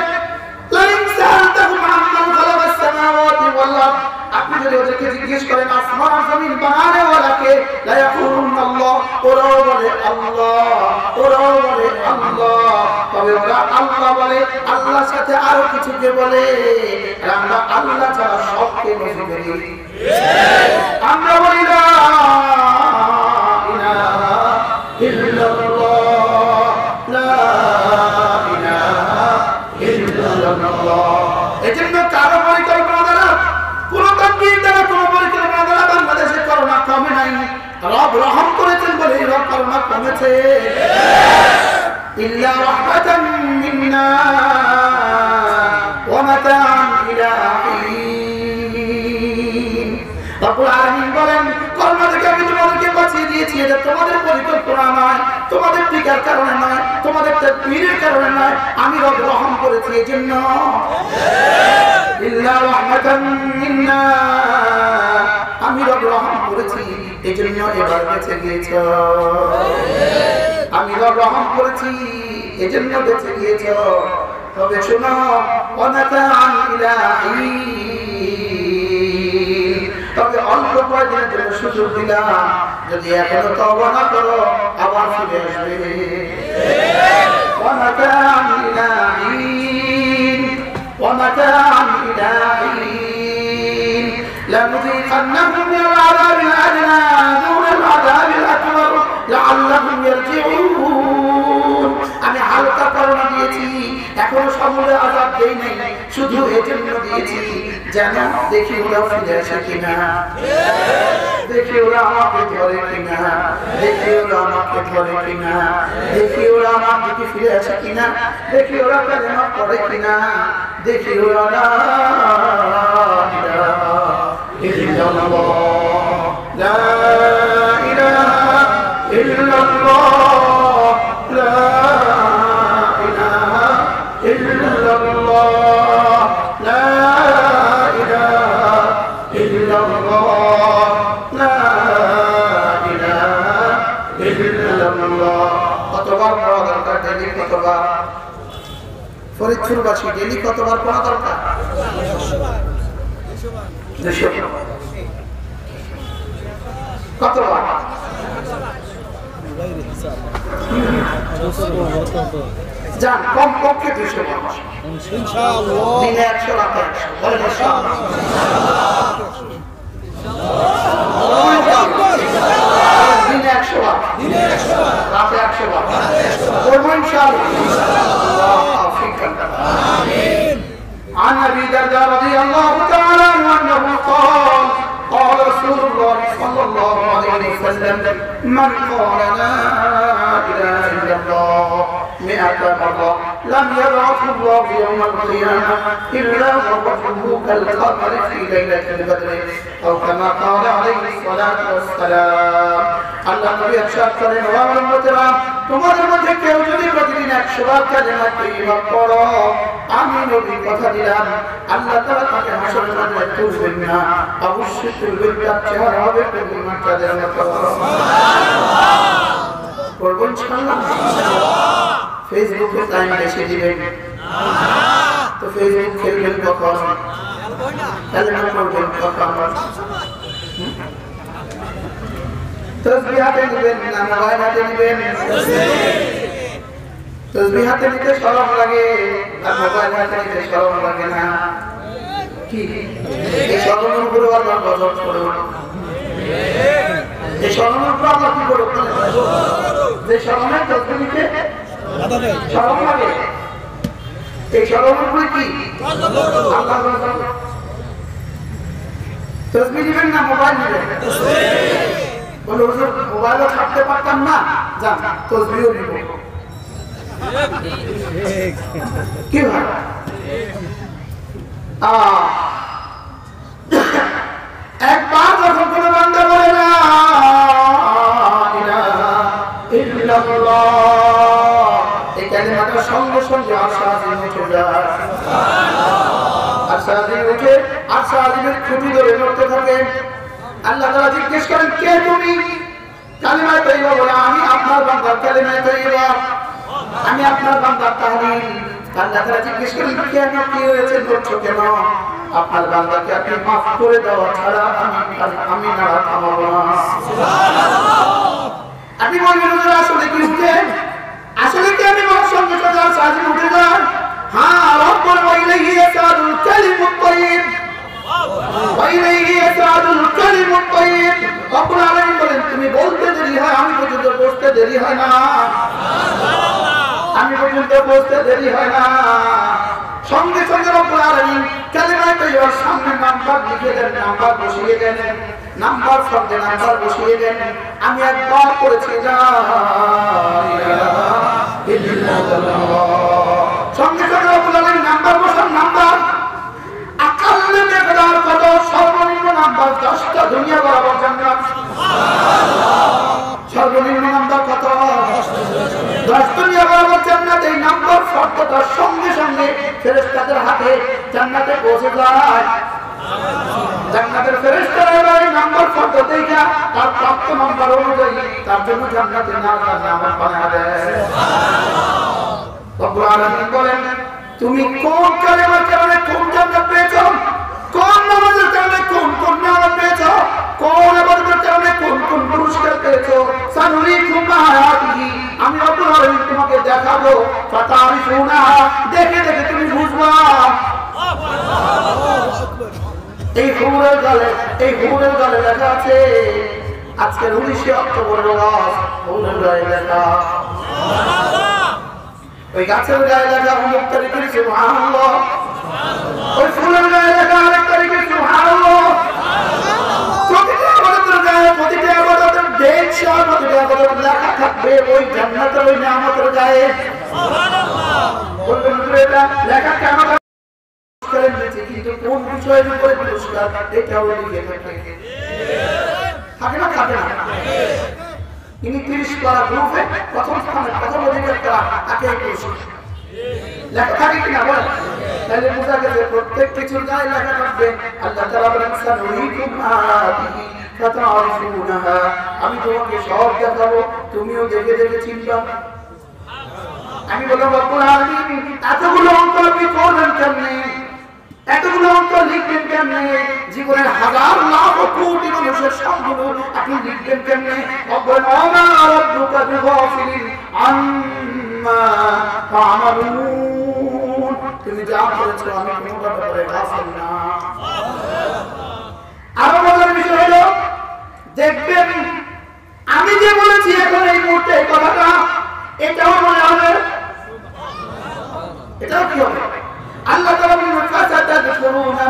लाइन सालतहुम अम्मन खलक़स समावाति वल अर्द, আপনি যদি ওদেরকে জিজ্ঞেস করেন আসমান আর জমিন বানানে ওয়ালাকে, লা ইয়াকুলুন আল্লাহ, ওরাও বলে আল্লাহ, ওরাও বলে আল্লাহ। তবে ওরা আল্লাহ বলে, আল্লাহর সাথে আরো কিছুকে বলে। আমরা আল্লাহ ছাড়া সবকে নফি করি। আমরা বলি লা ইলাহা ইল্লাল্লাহ, লা ইলাহা ইল্লাল্লাহ। এজন্য কারো পরিকল্পনা দ্বারা, কোন তাকবীর দ্বারা, কোন পরিকল্পনা দ্বারা বাংলাদেশে করোনা কমে নাই। রব রহম করেছেন বলে রব করোনা কমেছে। ইল্লা রাহমাতান মিন্না ওয়া মাতাআন ইলা হিন। রব্বুল আলামিন বলেন, করোনা থেকে আমি তোমাদেরকে বাঁচিয়ে দিয়েছি, এটা তোমাদের পরিকল্পনা নয়, তোমাদের টিকার কারণে নয়, তোমাদের তাকবীরের কারণে নয়, আমি রব রহম করেছি এজন্য। ইল্লা রাহমাতান মিন্না, আমি রব রহম করেছি এজন্য এবার বেঁচে গিয়েছ। আমি রব রহম করেছি এজন্য বেঁচে গিয়েছ। তবে শোনো, ওয়ানাতাআন ইলা হিন, তবে অল্প কয়েকদিনের জন্য সুযোগ দিলাম, যদি এখনো তওবা না করো আবার ফিরে আসবে। ওয়ানাতাআন ইলা হিন, ومتاعا إلى حين لنذيقنهم من العذاب الأدنى دون العذاب الأكبر لعلهم يرجعون। আমি হালকা করোনা দিয়েছি, এখনো সমূলে আযাব দেই নাই, শুধু এজন্য দিয়েছি যেন দেখি ওরা ফিরে আসে কিনা, দেখি ওরা আমাকে ধরে কিনা, দেখি ওরা আমাকে ধরে কিনা, দেখি ওরা আমার দিকে ফিরে আসে কিনা, দেখি ওরা কালেমা পড়ে কিনা, দেখি ওরা লা ইলাহা ইল্লাল্লাহ, লা ইলাহা ইল্লাল্লাহ, লা ইলাহা ইল্লাল্লাহ, লা ইলাহা ইল্লাল্লাহ, লা ইলাহা ইল্লাল্লাহ। কতবার পড়া দরকার? ডেইলি কতবার? ফরিদপুরবাসী ডেইলি কতবার পড়া দরকার? 200 বার। কতবার? যান কমপক্ষে 200 বার ইনশাআল্লাহ। দিনে 100 রাতে 100 বলেন ইনশাআল্লাহ। দিনে 100 বার, রাতে 100 বার করব ইনশাআল্লাহ। آمين. عن أبي الدرداء رضي الله تعالى عنه أنه قال قال رسول الله صلى الله عليه وسلم من قال لا إله إلا الله مئة مرة لم يبعث الله يوم القيامة إلا ووجهه كالقمر في ليلة البدر أو كما قال عليه الصلاة والسلام আল্লাহ নবী ইরশাদ করেন ও আমার উম্মতেরা তোমাদের মধ্যে কেউ যদি প্রতিদিন 100 বার কালেমা তাইয়্যিবা পড়ো আমি নবী কথা দিলাম আল্লাহ তাআলা তাকে হাসরের ময়দানে তুলবেন না অবশ্যই তুলবেন তার চেহারা হবে পূর্ণিমার চাঁদের মতো সুবহানাল্লাহ পড়বেন ইনশাআল্লাহ ফেসবুকে টাইম বেশি দিবেন না তো ফেসবুক খেলবেন কখন কালেমা পড়বেন কখন তসবিহ হাতে নেবেন না মোবাইল হাতে নেবেন তসবিহ হাতে নিতে শরম লাগে আর মোবাইল হাতে নিতে শরম লাগে না কি এই শরমের উপরে আল্লাহ গজব করে এই শরমের উপরে আল্লাহ কি করে যে শরমের তসবিহ নিতে শরম লাগে এই শরমের উপরে কি আল্লাহ গজব তসবিহ নেবেন না মোবাইল নেবেন বলে হুজুর মোবাইলও ছাড়তে পারতাম না যান তসবিহও নিব কি ভাই একবার যখন কোন বান্দা বলে না ইলাহা ইল্লাল্লাহ এই কালিমাটা সঙ্গে সঙ্গে আরশ আজিম উঠে যায় সুবহানাল্লাহ আরশ আজিম উঠে আরশ আজিমের খুঁটি ধরে নড়তে থাকে আল্লাহ তাআলা জিজ্ঞেস করেন কে তুমি কালিমা তাইয়্যিবা বলে আমি আপনার বান্দা কালিমা তাইয়্যিবা আমি আপনার বান্দা তাহলিল আল্লাহ তাআলা জিজ্ঞেস করেন কেন কি হয়েছে বলছো কেন আপনার বান্দাকে আপনি maaf করে দেওয়া ছাড়া আমি না থামাবো না সুবহানাল্লাহ আপনি বলবেন হুজুর আসলে কি হচ্ছে আসলে কি আমি বলার সঙ্গে সঙ্গে সাজি উঠে যান হ্যাঁ রব্বুল ওয়াইলাহি ইয়াসাদুল কালিমুত তাইয়্যিব ওয়াইলাহি ইয়াসাদুল কালিমুত তাইয়্যিব রব্বুল আলামিন বলেন তুমি বলতে দেরি হয় আমি পর্যন্ত বসতে দেরি হয় না আমি পর্যন্ত বসতে দেরি হয় না সঙ্গে সঙ্গে রব্বুল আলামিন কালিমা তাইয়্যিবার সামনে নাম্বার লিখে দেন নাম্বার বসিয়ে দেন নাম্বার শব্দে নাম্বার বসিয়ে দেন আমি একবার করেছি লা ইলাহা ইল্লাল্লাহ সঙ্গে সঙ্গে রব্বুল আলামিন নাম্বার বসান নাম্বার আকাল্লে মেকদার কত সর্বনিম্ন নাম্বার 10টা দুনিয়া বরাবর জান্নাত সুবহানাল্লাহ সর্বনিম্ন নাম্বার কত 10 দুনিয়া বরাবর জান্নাত এই নাম্বার শব্দটার সঙ্গে সঙ্গে ফেরেশতাদের হাতে জান্নাতে পৌঁছে যায় জান্নাতের ফেরেশতারা এই নাম্বার শব্দ দেখা তার প্রাপ্ত নাম্বার অনুযায়ী তার জন্য জান্নাতে না নাম বানায় দেয় সুবহানাল্লাহ রব্বুল আলামিন বলেন তুমি কোন কালেমার কারণে কোন জান্নাত পেয়েছো কোন নামাজের কারণে কোন কোন নামাজ পেয়েছো কোন ইবাদতের কারণে কোন কোন পুরস্কার পেয়েছো সানুরিকুম আয়াতিহি আমি রব্বুল আলামিন তোমাকে দেখাবো ফাতারিফুনা দেখে দেখে তুমি বুঝবা এই হুরের গালে লেখা আছে আজকে 19 অক্টোবরের রাত হুরের গায়ে লেখা সুবহানাল্লাহ ওই গাছের গায়ে লেখা অমুক তারিখে সুবহানাল্লাহ ওই ফুলের গায়ে লেখা আরেক তারিখে সুবহানাল্লাহ প্রতিটা ইবাদতের গায়ে প্রতিটা ইবাদতের ডেট সহ প্রতিটা ইবাদত লেখা থাকবে ওই জান্নাতের ওই নিয়ামতের গায়ে সুবহানাল্লাহ বলবেন এটা লেখা কেন পুরস্কারের নিচে কিন্তু কোন বিষয়ের উপরে পুরস্কার এটাও লিখে থাকে থাকে না থাকে না ইনি 30 পারা গ্রুপে প্রথম স্থানে প্রথম অধিকার করা তাকে পুরস্কার লেখা থাকে কিনা বলেন তাহলে বোঝা গেছে প্রত্যেক কিছুর গায়ে লেখা থাকবে আল্লাহ তাআলা বলেন সানুরিকুম আয়াতিহি ফাতারিফুনাহা আমি তোমাকে সব দেখাবো তুমিও দেখে দেখে চিনবা আমি বলবো রব্বুল আলামিন এতগুলো অঙ্ক আপনি করবেন কেমনে এতগুলো অঙ্ক লিখবেন কেমনে জীবনের হাজার লাখ কোটি মানুষের সবগুলো আপনি লিখবেন কেমনে রব্বুল রাব্বুকা বিগাফিলিন আম্মা তা'মালুন তুমি যা করেছো আমি কোনো ব্যাপারে গাফিল না আরো মজার বিষয় হলো দেখবেন আমি যে বলেছি এখন এই মুহূর্তে এই কথাটা এটাও মনে হবে এটাও কি হবে আল্লাহ তাআলা বলেন ফাসাতাযকুরুনা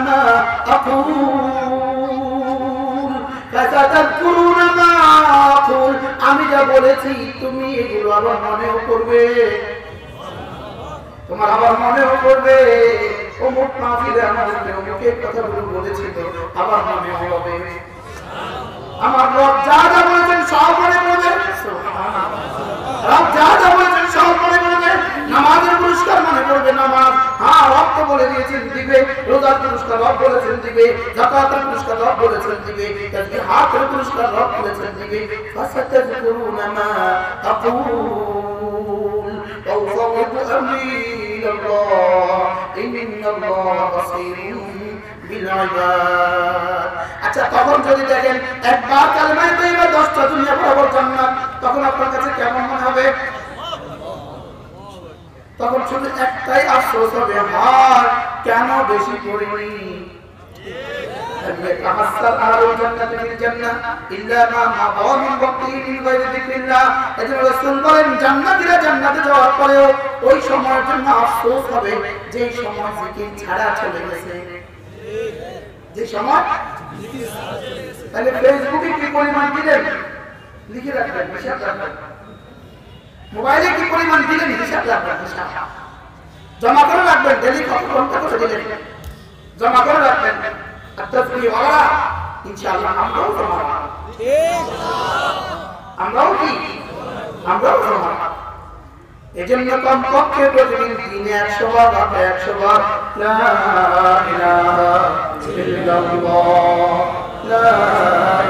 মা আকুল আমি যা বলেছি তুমি এগুলো আবার মনেও করবে তোমার আবার মনেও করবে অমুক মাহফিলে আমাদেরকে অমুকের কথাগুলো বলেছিল, আবার মনে হবে আমার রব যা যা বলেছেন সব মনে করবে, রব যা যা বলেছেন সব মনে করবে। নামাজের পুরস্কার মনে করবে, নামাজ হ্যাঁ রব তো বলে দিয়েছেন দিবে, রোজার পুরস্কার রব বলেছেন দিবে, যাকাতের পুরস্কার রব বলেছেন দিবে, তাসবিহাতের পুরস্কার রব বলেছেন দিবে। ফাসাতাযকুরুনা মা আকুল ওয়া উফাউযু আমরি ইলাল্লাহ ইন্নাল্লাহা বাসীরুন বিল ইবাদ। আচ্ছা তখন যদি দেখেন একবার কালেমা তৈয়বা 10টা দুনিয়া বরাবর জান্নাত, তখন আপনার কাছে কেমন মনে হবে? তখন শুধু একটাই আফসোস হবে, হার কেন বেশি পড়িনি। জান্নাতীরা জান্নাতে যাওয়ার পরেও ওই সময়ের জন্য আফসোস হবে যে সময় জিকির ছাড়া চলে গেছে, যে সময়। তাহলে ফেসবুকে কি পরিমাণ দিলেন লিখে রাখবেন, হিসাব রাখবেন। মোবাইলে কি পরিমাণ দিলেন হিসাব রাখবেন, হিসাব জমা করে রাখবেন। ডেলি কত ঘন্টা করে দিলেন জমা করে রাখবেন। ইনশাআল্লাহ আমরাও জমা রাখবো, আমরাও কি আমরাও জমা রাখবো। এজন্য কমপক্ষে প্রতিদিন দিনে 100 বার রাতে 100 বার লা ইলাহা ইল্লাল্লাহ, লা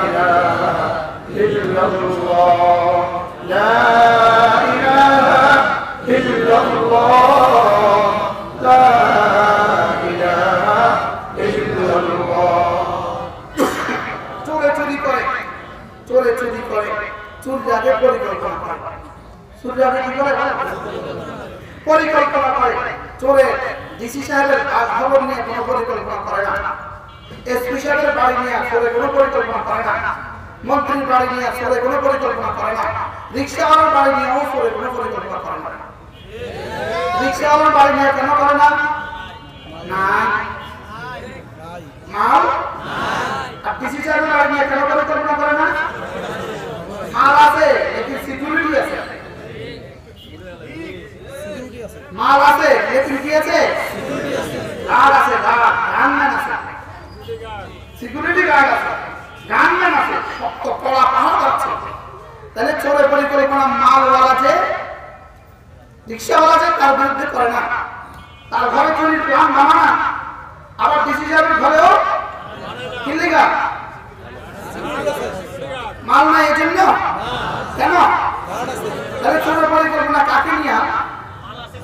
ইলাহা ইল্লাল্লাহ, লা ইলাহা ইল্লাল্লাহ, লা ইলাহা ইল্লাল্লাহ। চোরে চুরি করে, চোরে চুরি করে, চুর যাবে পরিকল্পনা করে, পরিকল্পনা করে। চোরে ডিসি সাহেবের বাসভবন নিয়ে কোনো পরিকল্পনা করে না, এসপি সাহেবের বাড়ি নিয়ে চোরে কোনো পরিকল্পনা করে না, মন্ত্রীর বাড়ি নিয়ে চোরে কোনো পরিকল্পনা করে না, রিক্সাওয়ালার বাড়ি নিয়েও চোরে কোনো পরিকল্পনা করে না। রিক্সাওয়ালার বাড়ি নিয়ে কেন করে না? না মাল। আর ডিসি সাহেবের বাড়ি নিয়ে কেন পরিকল্পনা করে না? মাল আছে, লেকিন সিকিউরিটি আছে। মাল আছে লেকিন কি আছে? গার্ড আছে, গানম্যান আছে, সিকিউরিটি গার্ড আছে, গানম্যান আছে, শক্ত কড়া পাহাড় আছে। তাহলে চোরের পরিকল্পনা মালওয়ালা যে রিক্সাওয়ালা যে তার বিরুদ্ধে করে না, তার ঘরে চুরির প্ল্যান বানা না। আবার ডিসি সাহেবের ঘরেও কি লেগা মাল নাই, এই জন্য কেন? তাহলে চোরের পরিকল্পনা কাকে নিয়ে?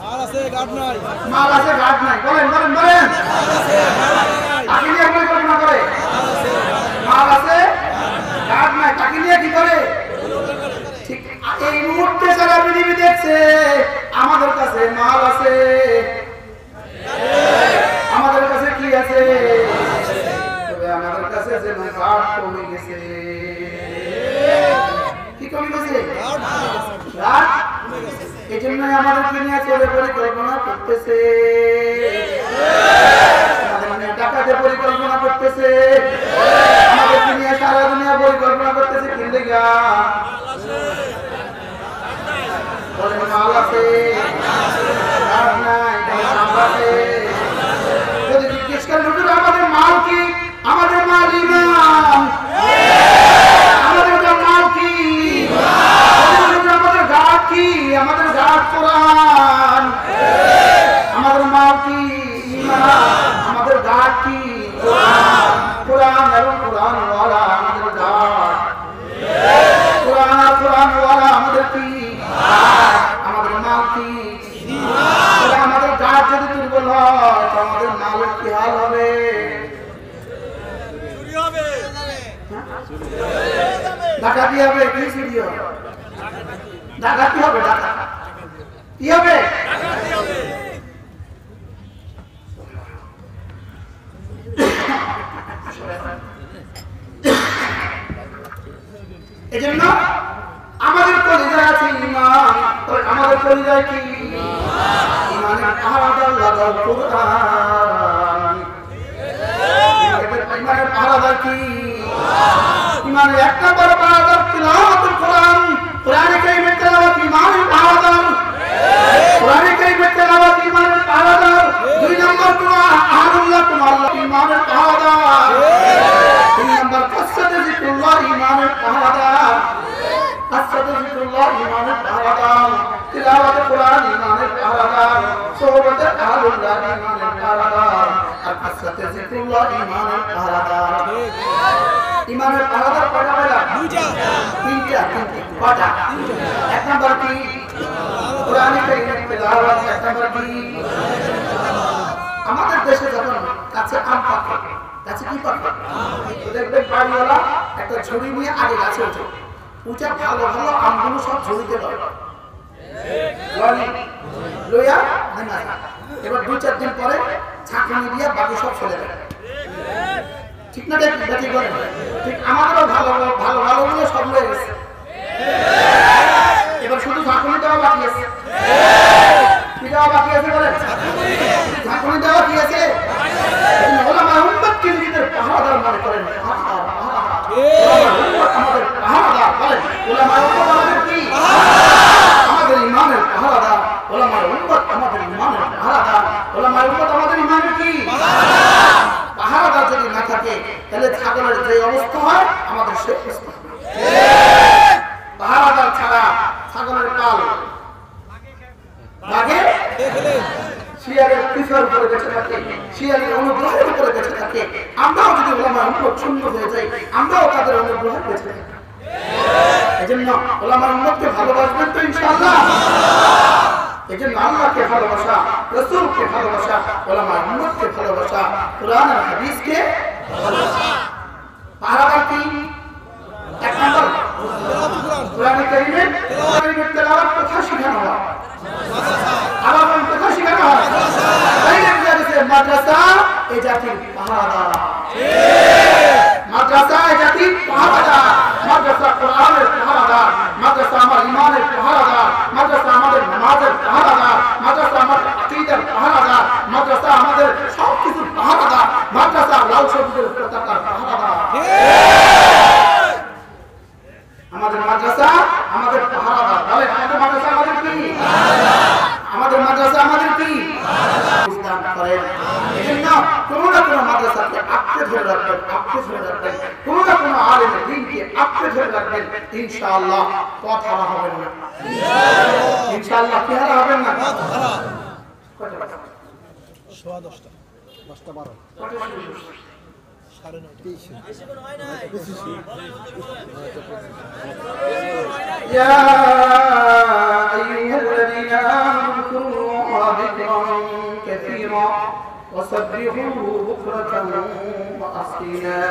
মাল আছে গার্ড নাই, মাল আছে গার্ড নাই। বলেন বলেন বলেন, কাকে নিয়ে পরিকল্পনা করে? মাল আছে গার্ড নাই, কাকে নিয়ে কি করে? ঠিক এই মুহূর্তে সারা পৃথিবী দেখছে আমাদের কাছে মাল আছে, আমাদের কাছে কি আছে? তবে আমাদের কাছে যে গার্ড কমে গেছে। কি কমে গেছে? গার্ড। এই জন্যই আমাদেরকে নিয়ে চলে পরিকল্পনা করতেছে, আমাদের নিয়ে টাকাতে পরিকল্পনা করতেছে, আমাদেরকে নিয়ে সারা দুনিয়া পরিকল্পনা করতেছে। কি লেগা? বলেন মাল আছে গার্ড নাই, মাল আছে। যদি জিজ্ঞেস করেন হুজুর আমাদের মাল কি? আমাদের মাল ঈমান। আমাদের মাল কি? আমাদের গার্ড কি? আমাদের গার্ড কোরআন। আমাদের মাল কি? ঈমান। আমাদের গার্ড কি? কোরআন। কোরআন এবং কোরআনওয়ালা আমাদের গার্ড। কোরআন আর কোরআনওয়ালা আমাদের কি? আমাদের মাল কি? ঈমান। আমাদের গার্ড যদি দুর্বল হয় তো আমাদের মালের কি হাল হবে? চুরি হবে, ডাকাতি হবে। কি চুরি হবে? ডাকাতি হবে। ডাকাতি কি হবে? ডাকাতি হবে। এজন্য আমাদের কলিজায় আছে ঈমান। আমাদের কলিজায় কি? ঈমানের পাহারাদার লাগাও কোরআন। ঈমানের পাহারাদার কি? ঈমানের এক নম্বর পাহারাদার তিলাওয়াতুল কোরআন। কোরআনে কারীমের তেলাওয়াত ঈমানের পাহারাদার। কোরআনে কারীমের তেলাওয়াত ঈমানের জিক্রুল্লাহ ঈমানের পাহারাদার, তিলাওয়াতে কোরআন ঈমানের পাহারাদার, সোহবতে আহলুল্লাহ ঈমানের পাহারাদার, আর কাসরাতে জিক্রুল্লাহ ঈমানের পাহারাদার। ঈমানের পাহারাদার কয়টা বলা? তিনটা। কয়টা? এক নাম্বার কি? কোরআনে কারীমের তিলাওয়াত। এক নাম্বার কি? আমাদের দেশে যখন কাছে আম পাকে, গাছে কি পাকে? তো দেখবেন বাড়িওয়ালা একটা ঝুড়ি নিয়ে আগে গাছে ওঠে, উঠে ভালো ভালো আমগুলো সব ঝুড়িতে লইয়া এবার 2-4 দিন পরে ছাঁকনি দিয়ে বাকি সব ফেলে দেয়। ঠিক না? ঠিক বলেন? ঠিক আমাদেরও ভালো ভালো ভালোগুলো সব লয়ে গেছে, এবার শুধু ঝাঁকুনি দেওয়া বাকি আছে। কি দেওয়া বাকি আছে বলেন? ঝাঁকুনি দেওয়া কি আছে? ওলামা উম্মতকে নিজেদের পাহারাদার মনে করেন। আমাদের পাহারাদার বলেন, ওলামা উম্মত আমাদের কি? আমাদের ইমানের পাহারাদার। ওলামা উম্মত আমাদের ইমানের পাহারাদার। ওলামা উম্মত আমাদের ইমানের কি? পাহারাদার যদি না থাকে তাহলে ছাগলের যে অবস্থা হয় আমাদের সে অবস্থা। পাহারাদার ছাড়া ছাগলের পাল লাগে, শিয়ালের পিছর করে বেঁচে থাকে, শিয়ালের অনুগ্রহের উপরে বেঁচে থাকে। আমরাও যদি ওলামা উম্মত শূন্য হয়ে যাই, আমরাও তাদের অনুগ্রহে বেঁচে থাকি। এজন্য ওলামা উম্মতকে ভালোবাসবেন তো ইনশাআল্লাহ। এজন্য আল্লাহকে ভালোবাসা, রাসূলকে ভালোবাসা, ওলামা উম্মতকে ভালোবাসা, কোরআন আর হাদিসকে ভালোবাসা। পাহারাদার কি? এক নম্বর কোরআনে কারীমের তেলাওয়াত কথা শেখানো হয়। আবার কথা শেখানো হয়। মাদ্রাসা এই জাতির পাহারাদার। মাদ্রাসা এই জাতির পাহারাদার। মাদ্রাসা কোরআনের পাহারাদার। মাদ্রাসা আমার ইমানের পাহারাদার। মাদ্রাসা আমাদের নামাজের পাহারাদার। মাদ্রাসা আমাদের আকীদার পাহারাদার। মাদ্রাসা আমাদের সবকিছুর পাহারাদার। মাদ্রাসা লাল সবুজের পতাকার পাহারাদার। আমাদের মাদ্রাসা আমাদের পাহারাদার। বলেন আমাদের মাদ্রাসা আমাদের কি? আমাদের মাদ্রাসা আমাদের কি? দান করেন। এজন্য কোনো না কোনো মাদ্রাসাকে আঁকড়ে ধরে রাখবেন, আঁকড়ে ধরে রাখবেন। কোনো না কোনো আলেমের দ্বীনকে আঁকড়ে ধরে রাখবেন। ইনশাআল্লাহ পথ হারা হবেন না। ইনশাআল্লাহ কি হারা হবেন না? কয়টা? 10:15 10:12 يا أيها الذين آمنوا اذكروا الله ذكرا كثيرا وسبحوه بكرة وأصيلا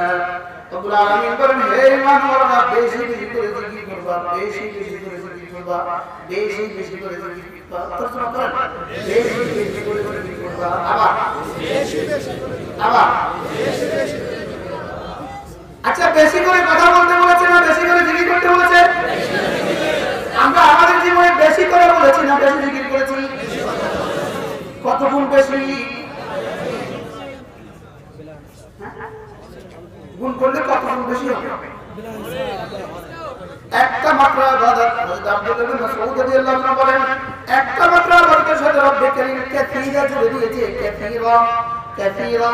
رب العالمين বলেন, হে ঈমানওয়ালারা, বেশি বেশি করে জিকির করবা, বেশি বেশি করে জিকির করবা, বেশি বেশি করে জিকির করবা। তর্জমা করেন, বেশি বেশি করে জিকির করবা। আবার বেশি বেশি করে, আবার বেশি বেশি। আচ্ছা, বেশি করে কথা বলতে বলেছে না বেশি করে জিকির করতে বলেছে? আমরা আমাদের জীবনে বেশি করে বলেছি না বেশি জিকির করেছি? কত গুণ বেশি? গুণ করলে কত গুণ বেশি হবে? একটা মাত্রা ইবাদত, হযরত আব্দুল্লাহ ইবনে মাসউদ রাদিয়াল্লাহু আনহু বলেন, একটা মাত্রা ইবাদতের সাথে রব্বে কারীম কাসীরা জুড়ে দিয়েছে, কাসীরা কাসীরা।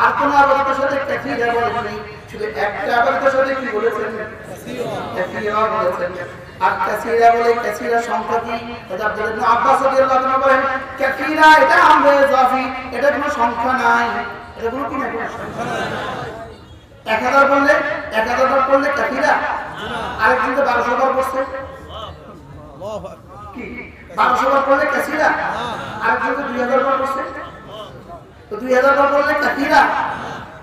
আর কোন ইবাদতের সাথে কাসীরা বলেনি, শুধু একটা ইবাদতের সাথে কি বলেছেন? কাসীরা বলেছেন। আর কাসীরা বলে, কাসীরা সংখ্যা কি? হযরত আব্দুল্লাহ ইবনে আব্বাস রাদিয়াল্লাহু আনহু বলেন, কাসীরা এটা আমরে ইজাফি, এটা কোনো সংখ্যা নাই, এটা কোনো কি না, কোনো সংখ্যা নাই। 1000 বললে 1000 বার পড়লে কাসীরা, আরেকদিন তো 1200 বার পড়ছে, আল্লাহু আকবার, কি 1200 বার পড়লে কাসীরা, আরেকদিন তো 2000 বার পড়ছে, তো 2000 বার পড়লে কাসীরা।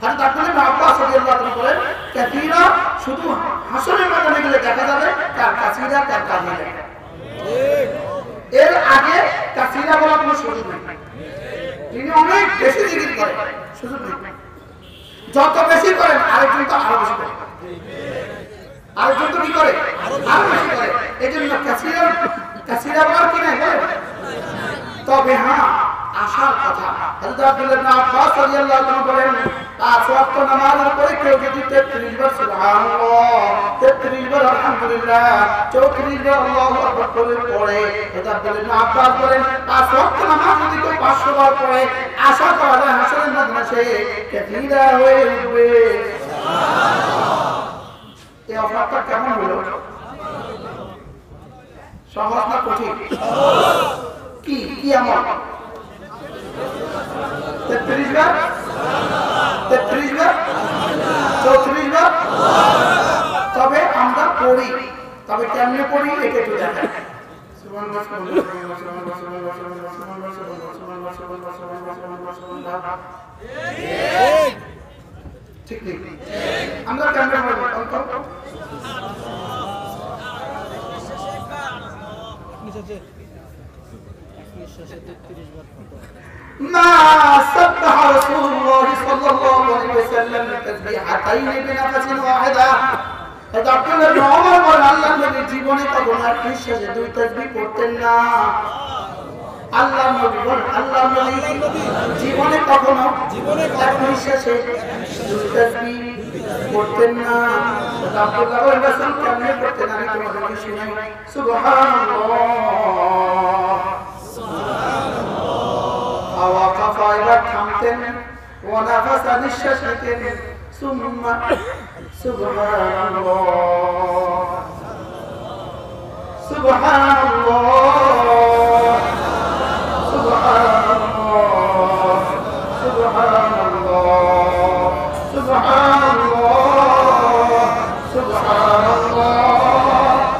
হযরত আব্দুল্লাহ ইবনে আব্বাস রাদিয়াল্লাহু আনহু বলেন, কাসীরা শুধু হাসরের ময়দানে গেলে দেখা যাবে কার কাসীরা কার কাসীরা। ঠিক, এর আগে কাসীরা বলা কোনো সুযোগ নেই। তিনি অনেক বেশি জিকির করেন, সুযোগ নেই। যত বেশি করেন আরেকজন তো আরো বেশি করে, আরেকজন তো কি করে আরো বেশি করে। এই জন্য কাসীরা বলার কি নাই বলেন। তবে হ্যাঁ, আশার কথা, হযরত আব্দুল্লাহ ইবনে আব্বাস রাদিয়াল্লাহু আনহু বলেন, 5 ওয়াক্ত নামাজের পরে কেউ যদি 33 বার সুবহানাল্লাহ, 33 বার আলহামদুলিল্লাহ, 34 বার আল্লাহু আকবার করে পড়ে, হযরত আব্দুল্লাহ ইবনে আব্বাস বলেন, 5 ওয়াক্ত নামাজ যদি কেউ 500 বার পড়ে, আশা করা যায় হাসরের ময়দানে সে কাসীরা হয়ে উঠবে। সুবহানাল্লাহ। এই অফারটা কেমন হলো? সহজ না কঠিন? কি কি আমল? 33 বার 33 বার 34 বার। তবে আমরা পড়ি, তবে কেমনে পড়ি এটা একটু দেখেন। ঠিক ঠিক আমরা কেমনে পড়ি? ما سبح رسول الله صلى الله عليه وسلم تسبيحتين بنفس واحدة। এটা আপনাদের নরমাল বল আল্লাহ নবী জীবনে কখনো এক নিঃশ্বাসে দুই তাসবিহ পড়তেন না। আল্লাহ নবী বল আল্লাহ নবী জীবনে কখনো এক নিঃশ্বাসে দুই তাসবিহ পড়তেন না। এটা আব্দুল্লাহ ইবনে রাসূল কেমনে পড়তেন আমি তোমাদেরকে শুনাই। সুবহানাল্লাহ وقف إلى حمدٍ ونفس للششة ثم سبحان الله سبحان الله سبحان الله سبحان الله سبحان الله سبحان الله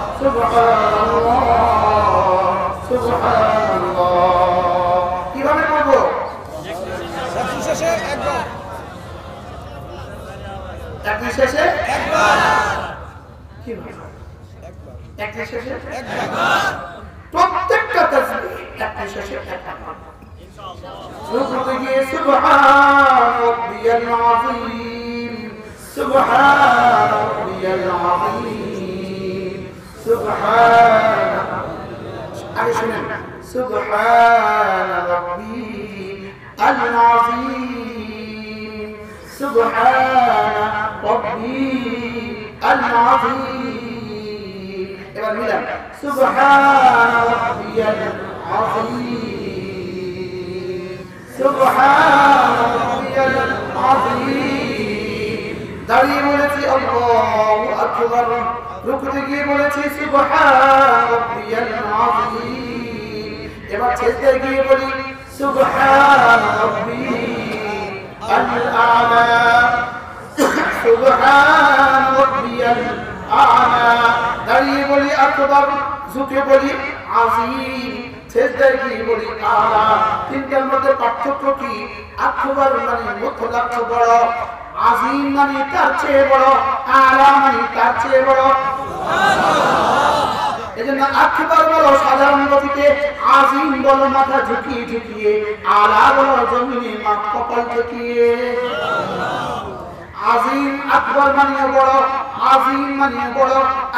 سبحان الله سبحان الله প্রত্যেকটা তাসবিহ একই শেষে একবার। সুবহান রাব্বিয়াল আযীম সুবহান রাব্বিয়াল আযীম সুবহান। আগে শুনেন সুবহান রাব্বিয়াল আযীম সুবহান রাব্বিয়াল আযীম। এবার মিলান সুবহান রাব্বিয়াল আযীম সুবহান রাব্বিয়াল আযীম। দাঁড়িয়ে বলেছি আল্লাহু আকবার, রুকুতে গিয়ে বলেছি সুবহান রাব্বিয়াল আযীম। এবার সিজদায় গিয়ে বলি সুবহান রাব্বিয়াল আ'লা সুবহান রাব্বিয়াল আ'লা। দাঁড়িয়ে বলি আকবার, ঝুঁকে বলি আযীম, সিজদায় গিয়ে বলি আ'লা। তিনটার মধ্যে পার্থক্য কি? আকবার মানে মুতলাক বড়, আযীম মানে তার চেয়ে বড়, আ'লা মানে তার চেয়ে বড়। এজন্য আকবার বলো সাধারণ গতিতে, আযীম বলো মাথা ঝুঁকিয়ে ঝুঁকিয়ে, আ'লা বলো জমিনে মাথা কপাল ঝুঁকিয়ে। আযীম আকবার মানে বড়, আযীম মানে বড়,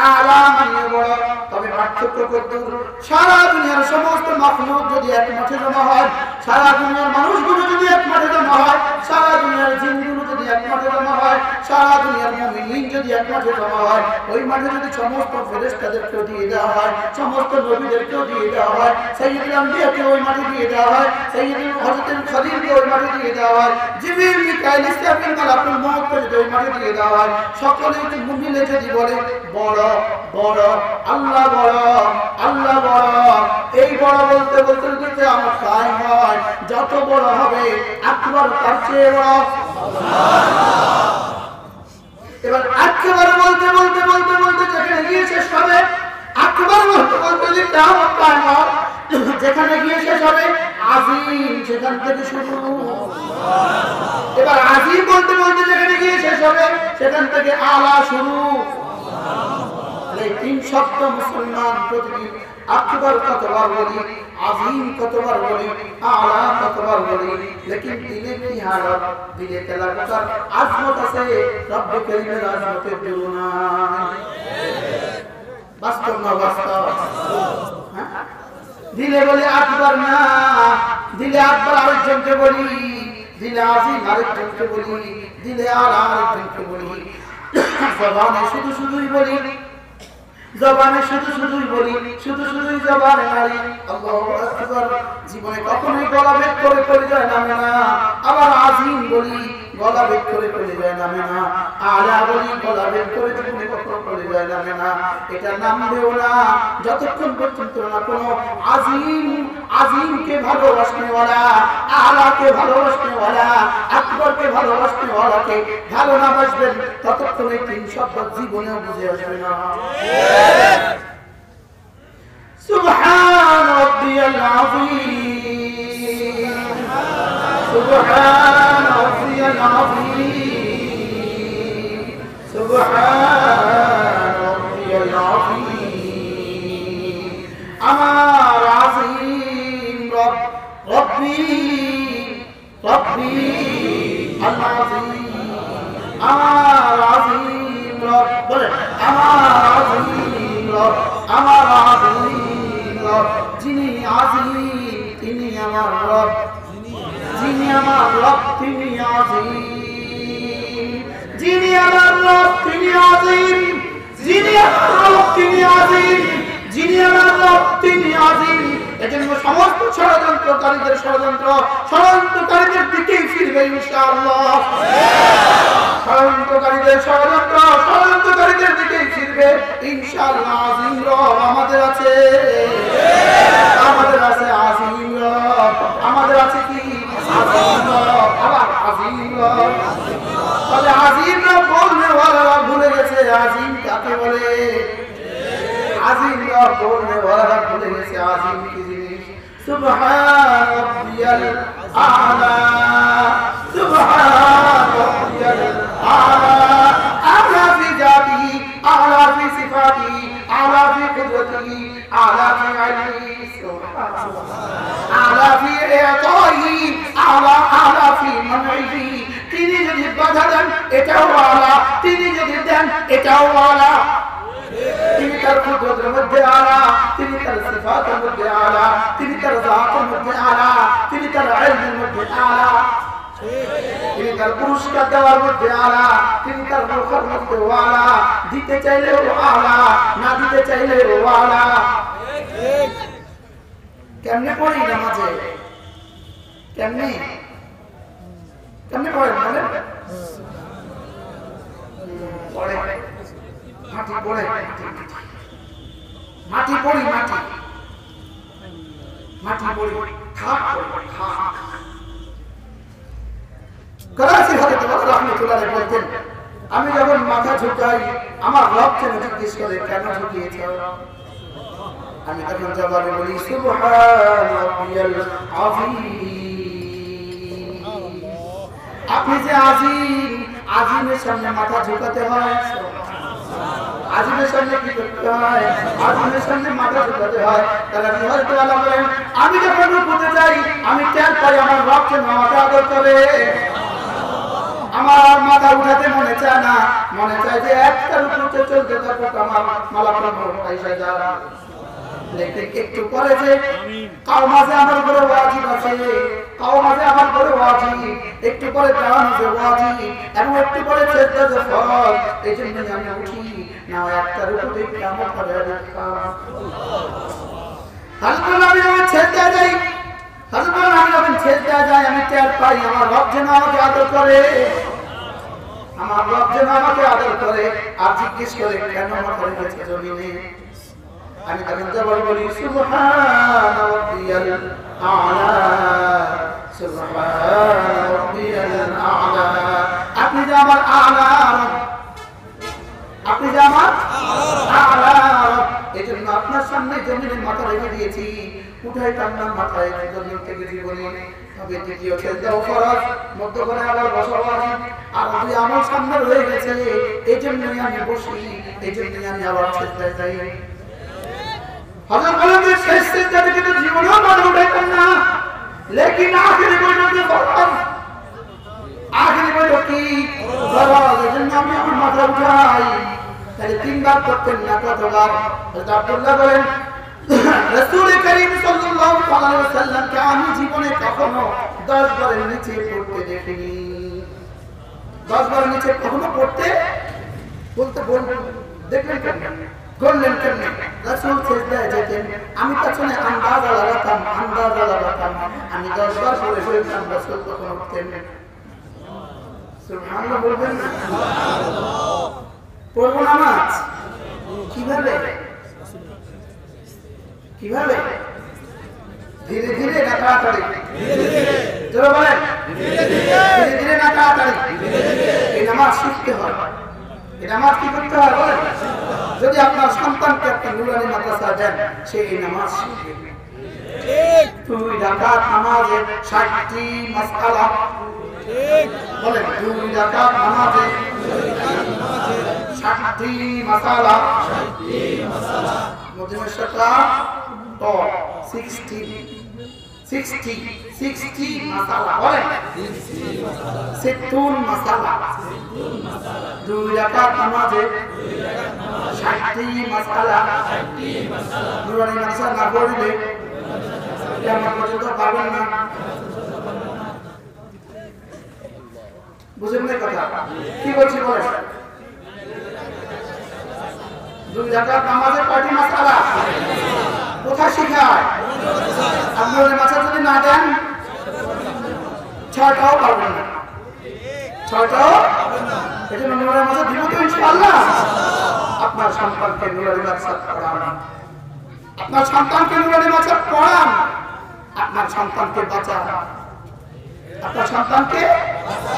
আ'লা মানে বড়। তবে পার্থক্য কতদূর? সারা দুনিয়ার সমস্ত মাখলুক যদি এক মাঠে জমা হয়, সারা দুনিয়ার মানুষগুলো যদি এক মাঠে জমা হয়, সারা দুনিয়ার জিনগুলো যদি এক মাঠে জমা হয়, সারা দুনিয়ার মুমিন যদি এক মাঠে জমা হয়, ওই মাঠে যদি সমস্ত ফেরেশতাদেরকে দিয়ে দেওয়া হয়, সমস্ত নবীদেরকেও দিয়ে দেওয়া হয়, সাইয়্যিদুল আম্বিয়াকে ওই মাঠে দিয়ে দেওয়া হয়, সাইয়্যিদুল হযরতুল খলিলকে ওই মাঠে দিয়ে দেওয়া হয়, জিবরিল মিকাইল ইসরাফিল মালাকুল মউতকে যদি ওই মাঠে দিয়ে দেওয়া হয়, সকলেই মুমিনে যদি বলে বড় বড় আল্লাহ বড় আল্লাহ বড়, এই বড় বলতে বলতে যদি আমার কায় হয়, যত বড় হবে আকবার তার চেয়ে বড়। এবার আকবার বলতে বলতে বলতে বলতে যেখানে গিয়ে শেষ হবে, আকবার বলতে বলতে যদি কিয়ামত কায়েম হয়, যেখানে গিয়ে শেষ হবে আযীম, সেখান থেকে শুরু। এবার আযীম বলতে বলতে যেখানে গিয়ে শেষ হবে, সেখান থেকে আ'লা শুরু। এই তিন শব্দ মুসলমান প্রতিদিন আকবার কতবার বলি, আযীম কতবার বলি, আ'লা কতবার বলি, লেকিন দিলে কি হালত? দিলে তেলাওয়াতের আজমত আছে, রব্ব করিমের আজমতের তুলনায়। বাস্তব না বাস্তব? দিলে বলে আকবার না, দিলে আকবার আরেকজনকে বলি, দিলে আযীম আরেকজনকে বলি, দিলে আ'লা আরেকজনকে বলি। জবানে শুধু শুধুই বলি, জবানে শুধু শুধুই বলি, শুধু শুধুই জবানে নারী আল্লাহু আকবার। জীবনে কখনোই গলা বের করে পরিচয় নামে না। আবার আযীম বলি, গলা বের করে কলিজায় নামে না, আলা বলি গলা বের করে জীবনে কখনো কলিজায় নামে না। এটা নামবেও না যতক্ষণ পর্যন্ত না কোনো আজিমকে ভালোবাসনেওয়ালা, আলাকে ভালোবাসনেওয়ালা, আকবরকে ভালোবাসনেওয়ালাকে ভালো না বাসবেন, ততক্ষণ এই তিন শব্দ জীবনেও বুঝে আসবে না। সুবহান রাব্বিয়াল আযীম, সুবহান রাব্বিয়াল আযীম, সুবহান রাব্বিয়াল আযীম। আমার আযীম রব, রব্বি রব্বি আল আযীম, আমার আযীম রব, বলে আমার আযীম রব, আমার আযীম রব, যিনি আযীম তিনি আমার রব, যিনি আমার রব তিনি আযীম, যিনি আমার রব তিনি আযীম, যিনি আমার রব তিনি আযীম, যিনি আমার রব তিনি আযীম। এজন্য সমস্ত ষড়যন্ত্রকারীদের দিকেই ফিরবে ইনশাআল্লাহ। ষড়যন্ত্রকারীদের দিকেই ফিরবে ইনশাআল্লাহ। আযীম রব আমাদের আছে, আমাদের আছে আযীম রব, আমাদের আছে কি আযীম রব, আবার আযীম রব। তবে আযীম রব বললে ওরা ভুলে গেছে আযীম কাকে বলে। আযীম রব বললে ওরা ভুলে গেছে আযীম কি জিনিস। সুবহান রাব্বিয়াল আ'লা, সুবহান রাব্বিয়াল আ'লা, আ'লা ফি জাতিহি, আ'লা ফি সিফাতিহি, আ'লা ফি কুদরতিহি, আ'লা ফি ইলমিহি, সুবহানাল্লাহ, আ'লা ফি ইতাইহি, আ'লা ফি মানইহি। তিনি যদি বাধা দেন এটাও আ'লা, তিনি যদি দেন এটাও আ'লা। তিনি তার কুদরতের মধ্যে আলা, তিনি তার সিফাতের মধ্যে আলা, তিনি তার জাতের মধ্যে আলা, তিনি তার ইলমের মধ্যে আলা, তিনি তার পুরস্কার দেওয়ার মধ্যে আলা, তিনি তার মুখের মধ্যে আলা। দিতে চাইলেও আলা, না দিতে চাইলেও আলা। কেমনে পড়ি নামাজে, কেমনে কেমনে পড়েন বলেন? পড়ে মাটি পড়ে, মাটি পড়ি, মাটি মাটি পড়ি, খাক পড়ি, খাক। করাচি হযরত ওমর রাহমাতুল্লাহ আলাইহি বলতেন, আমি যখন মাথা ঝুঁকাই আমার রব যেন জিজ্ঞেস করে কেন ঝুঁকিয়েছ? আমি তখন জবাবে বলি সুবহান রাব্বিয়াল আযীম। আপনি যে আযীম, আযীমের সামনে মাথা ঝুঁকাতে হয়, আযীমের সামনে কি করতে হয়? আযীমের সামনে মাথা ঝুঁকাতে হয়। তাহলে হযরত আল্লাহ বলেন, আমি যখন রুকুতে যাই আমি টের পাই আমার রব যেন আমাকে আদর করে। আমার মাথা উঠাতে মনে চায় না, মনে চায় যে একটা রুকুতে চলতে থাকো, আমার মালাকুল মউত আইসা যায়। লেকিন একটু পরে যে কাও মাঝে আমার উপরে ওয়াজিব আছে, কাও মাঝে আমার উপরে ওয়াজিব, একটু পরে দাঁড়ানো যে ওয়াজিব, এবং একটু পরে সেজদা যে ফরজ। এই জন্য আমি উঠি না, একটা রুকুতে কিয়ামত হবে দেখা। হযরত আমি যখন সেজদা যাই, আমি টের পাই আমার রব যেন আমাকে আদর করে, আমার রব যেন আমাকে আদর করে। আর জিজ্ঞেস করে কেন মাথা রেখেছে জমিনে? আমি তখন জবাব বলি সুবহান রাব্বিয়াল আ'লা, সুবহান রাব্বিয়াল আ'লা। আপনি যে আমার আ'লা রব, আপনি যে আমার আ'লা রব, এজন্য আপনার সামনে জমিনে মাথা রেখে দিয়েছি। উঠাইতাম না মাথায় জমিন থেকে জীবনে। তবে দ্বিতীয় সেজদাও ফরজ, মধ্যখানে আবার বসা ওয়াজিব। আর দুই আমল সামনে রয়ে গেছে, এই জন্যই আমি বসি, এই জন্যই আমি আবার সেজদায় যাই। হযরত বলেন যে শেষ সেজদা থেকে তো জীবনেও মাথা উঠাইতাম না, লেকিন আখেরি বৈঠকে ফরজ, আখেরি বৈঠক কি ফরজ, এই জন্য আমি আমার মাথা উঠাই। তাহলে তিনবার করতেন না, কতবার? হযরত আব্দুল্লাহ বলেন রাসূল করিম সাল্লাল্লাহু আলাইহি ওয়াসাল্লামকে আমি জীবনে কখনো 10 বারের নিচে পড়তে দেখিনি। 10 বারের নিচে কখনো পড়তে বলতে দেখলেন কেন? করলেন কেন? রাসূল সেজদায় যেতেন, আমি পেছনে আন্দাজা লাগাতাম, আমি 10 বার পড়ে ফেলতাম, রাসূল তখন উঠতেন। সুবহানাল্লাহ বলবেন না? পড়বো নামাজ কিভাবে? কিভাবে? ধীরে ধীরে না তাড়াতাড়ি? জোরে বলেন। ধীরে ধীরে না তাড়াতাড়ি? এই নামাজ শিখতে হয়। এই নামাজ কি করতে হয় বলেন? যদি আপনার সন্তানকে আপনি নুরানি মাদ্রাসা দেন, সে এই নামাজ শিখবে। ঠিক। 2 রাকাত নামাজে 60টি মাসআলা। ঠিক। বলেন 2 রাকাত নামাজে 60টি মাসআলা। 60টি মাসআলা। মধ্যে শাকা তো 60 মাসআলা। বলেন 60 মাসআলা। 2 রাকাত নামাজে 60টি মাসআলা। নুরানি মাদ্রাসা না পড়লে কিয়ামত পর্যন্ত পাবেন না। বুঝেন না কথা? কি বলছি বলেন? 2 রাকাত নামাজে কয়টি মাসআলা? কোথায় শেখায়? আপনাদের মাসা যদি না দেন 6টাও পাবেন না। 6টাও পাবেন না। এজন্য নুরানি মাসা দিব তো ইনশাআল্লাহ। আপনার সন্তানকে নুরানি মাসা পড়ান। আপনার সন্তানকে নুরানি মাসা পড়ান। আপনার সন্তানকে বাঁচান। আপনার সন্তানকে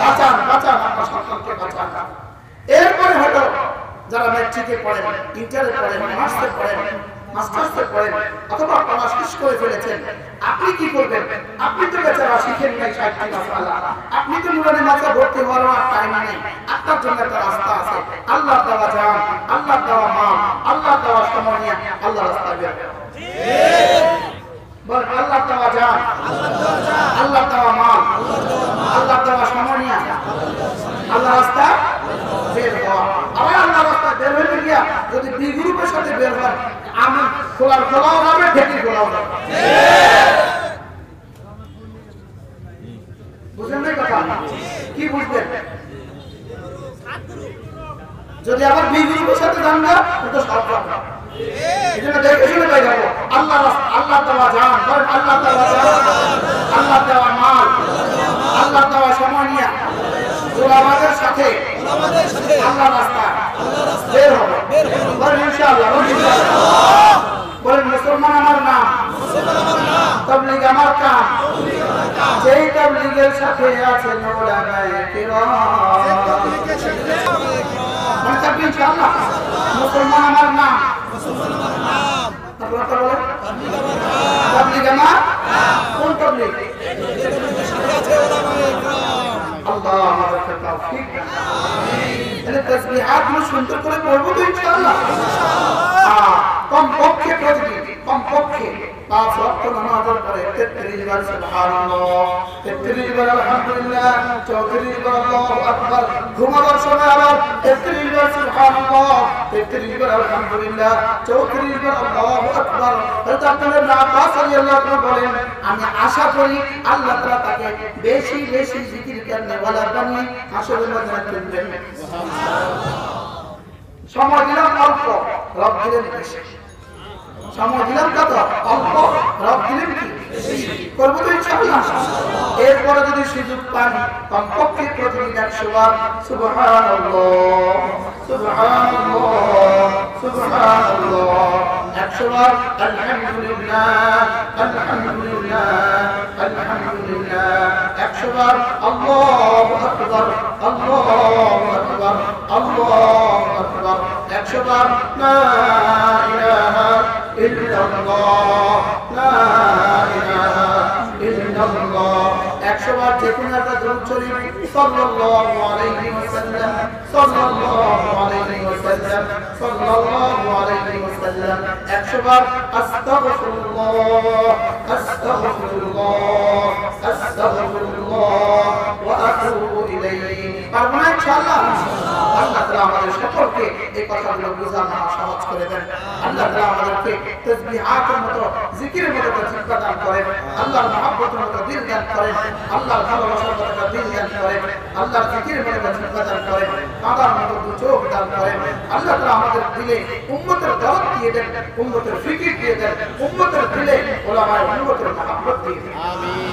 বাঁচান, বাঁচান, আপনার সন্তানকে বাঁচান। এরপরে হলো যারা ম্যাট্রিকে পড়েন, ইন্টারে পড়েন, মাস্টারে পড়েন, মাস্টার্সে পড়েন অথবা পড়া শেষ করে ফেলেছেন, আপনি কি করবেন? আপনি তো বেচারা শিখেন নাই 60টি মাসআলা। আপনি তো নুরানি মাদ্রাসা ভর্তি হওয়ার আর টাইম নেই। আপনার জন্য একটা রাস্তা আছে। আল্লাহর দেওয়া জান, আল্লাহর দেওয়া মা, আল্লাহর দেওয়া সময় নিয়ে আল্লাহর রাস্তায় বের হন। বল আল্লাহর দেওয়া জান, আল্লাহর দেওয়া মা, আল্লাহর দেওয়া সময় নিয়ে আল্লাহর রাস্তা বের হওয়া। আবার আল্লাহর রাস্তা বের হইতে গিয়া যদি বি গ্রুপের সাথে বের হন, আমি খোলাও যাবে, ঢেকি খোলাও যাবে। বুঝলেন না কথা? কি বুঝলেন? যদি আবার বি গ্রুপের সাথে যান না, তো সব পাবে। এজন্য দেখে শুনে যাই যাবো। আল্লাহ দেওয়া জান, আল্লাহ দেওয়া জান, আল্লাহ দেওয়া মাল, আল্লাহ দেওয়া সময় নিয়ে ওলামাদের সাথে আল্লাহ রাস্তা বের হবে। বলেন ইনশাআল্লাহ। বলেন মুসলমান আমার নাম, তাবলীগ আমার কাম। যেই তাবলীগের সাথে আছে মাওলানায়ে কিরাম, মানে ইনশাআল্লাহ মুসলমান আমার নাম। আপনারা বলেন তাবলীগ আমার কোন তাবলীগ? আল্লাহ আমাদেরকে তৌফিক দান। তাহলে তাসবিহাত গুলো সুন্দর করে পড়বো তো ইনশাআল্লাহ। কমপক্ষে প্রতিদিন কমপক্ষে 5 ওয়াক্ত নামাজের পরে 33 বার সুবহানাল্লাহ, 33 বার আলহামদুলিল্লাহ, 34 বার আল্লাহু আকবার। ঘুমাবার সময় আবার 33 বার সুবহানাল্লাহ, 33 বার আলহামদুলিল্লাহ, 34 বার আল্লাহু আকবার। হযরত আব্দুল্লাহ ইবনে আব্বাস রাদিয়াল্লাহু আনহু বলেন, আমি আশা করি আল্লাহ তাআলা তাকে বেশি বেশি জিকির করনেওয়ালা বানিয়ে হাসরের ময়দানে তুলবেন। সুবহানাল্লাহ। সময় দিলাম অল্প, রব দিলেন বেশি। সময় দিলাম কত? অল্প, রব দিলেন কি বেশি। করব তো ইনশাআল্লাহ। এরপরে যদি সুযোগ পান কমপক্ষে প্রতিদিন 100 বার সুবহানাল্লাহ, সুবহানাল্লাহ, সুবহানাল্লাহ, 100 বার আলহামদুলিল্লাহ, আলহামদুলিল্লাহ, আলহামদুলিল্লাহ, 100 বার আল্লাহু আকবার, আল্লাহু আকবার, আল্লাহু আকবার, 100 বার লা ইলাহা ইল্লাল্লাহ, লা ইলাহা ইল্লাল্লাহ। 100 বার যে কোনো একটা দরুদ শরীফ সাল্লাল্লাহু আলাইহি ওয়াসাল্লাম, সাল্লাল্লাহু আলাইহি ওয়াসাল্লাম, সাল্লাল্লাহু আলাইহি ওয়াসাল্লাম। 100 বার আস্তাগফিরুল্লাহ, আস্তাগফিরুল্লাহ, আস্তাগফিরুল্লাহ ওয়া আতুবু ইলাইহি। পারবো না ইনশাআল্লাহ। আল্লাহ তাআলা আমাদের সকলকে এই কথাগুলো বোঝানো সহজ করে দেন। আল্লাহ তাআলা আমাদেরকে তাসবিহাতের মতো, জিকিরের মতো তৌফিক দান করেন। আল্লাহর মহব্বতের মতো দিল দান করেন। আল্লাহর ভালোবাসার মতো দিল দান করেন। আল্লাহর জিকিরের মতো তৌফিক দান করেন। কাঁদার মতো দু চোখ দান করেন। আল্লাহ তাআলা আমাদের দিলে উম্মতের দরদ দিয়ে দেন, উম্মতের ফিকির দিয়ে দেন, উম্মতের দিলে উলামায়ে উম্মতের মহব্বত দিয়ে দেন। আমিন।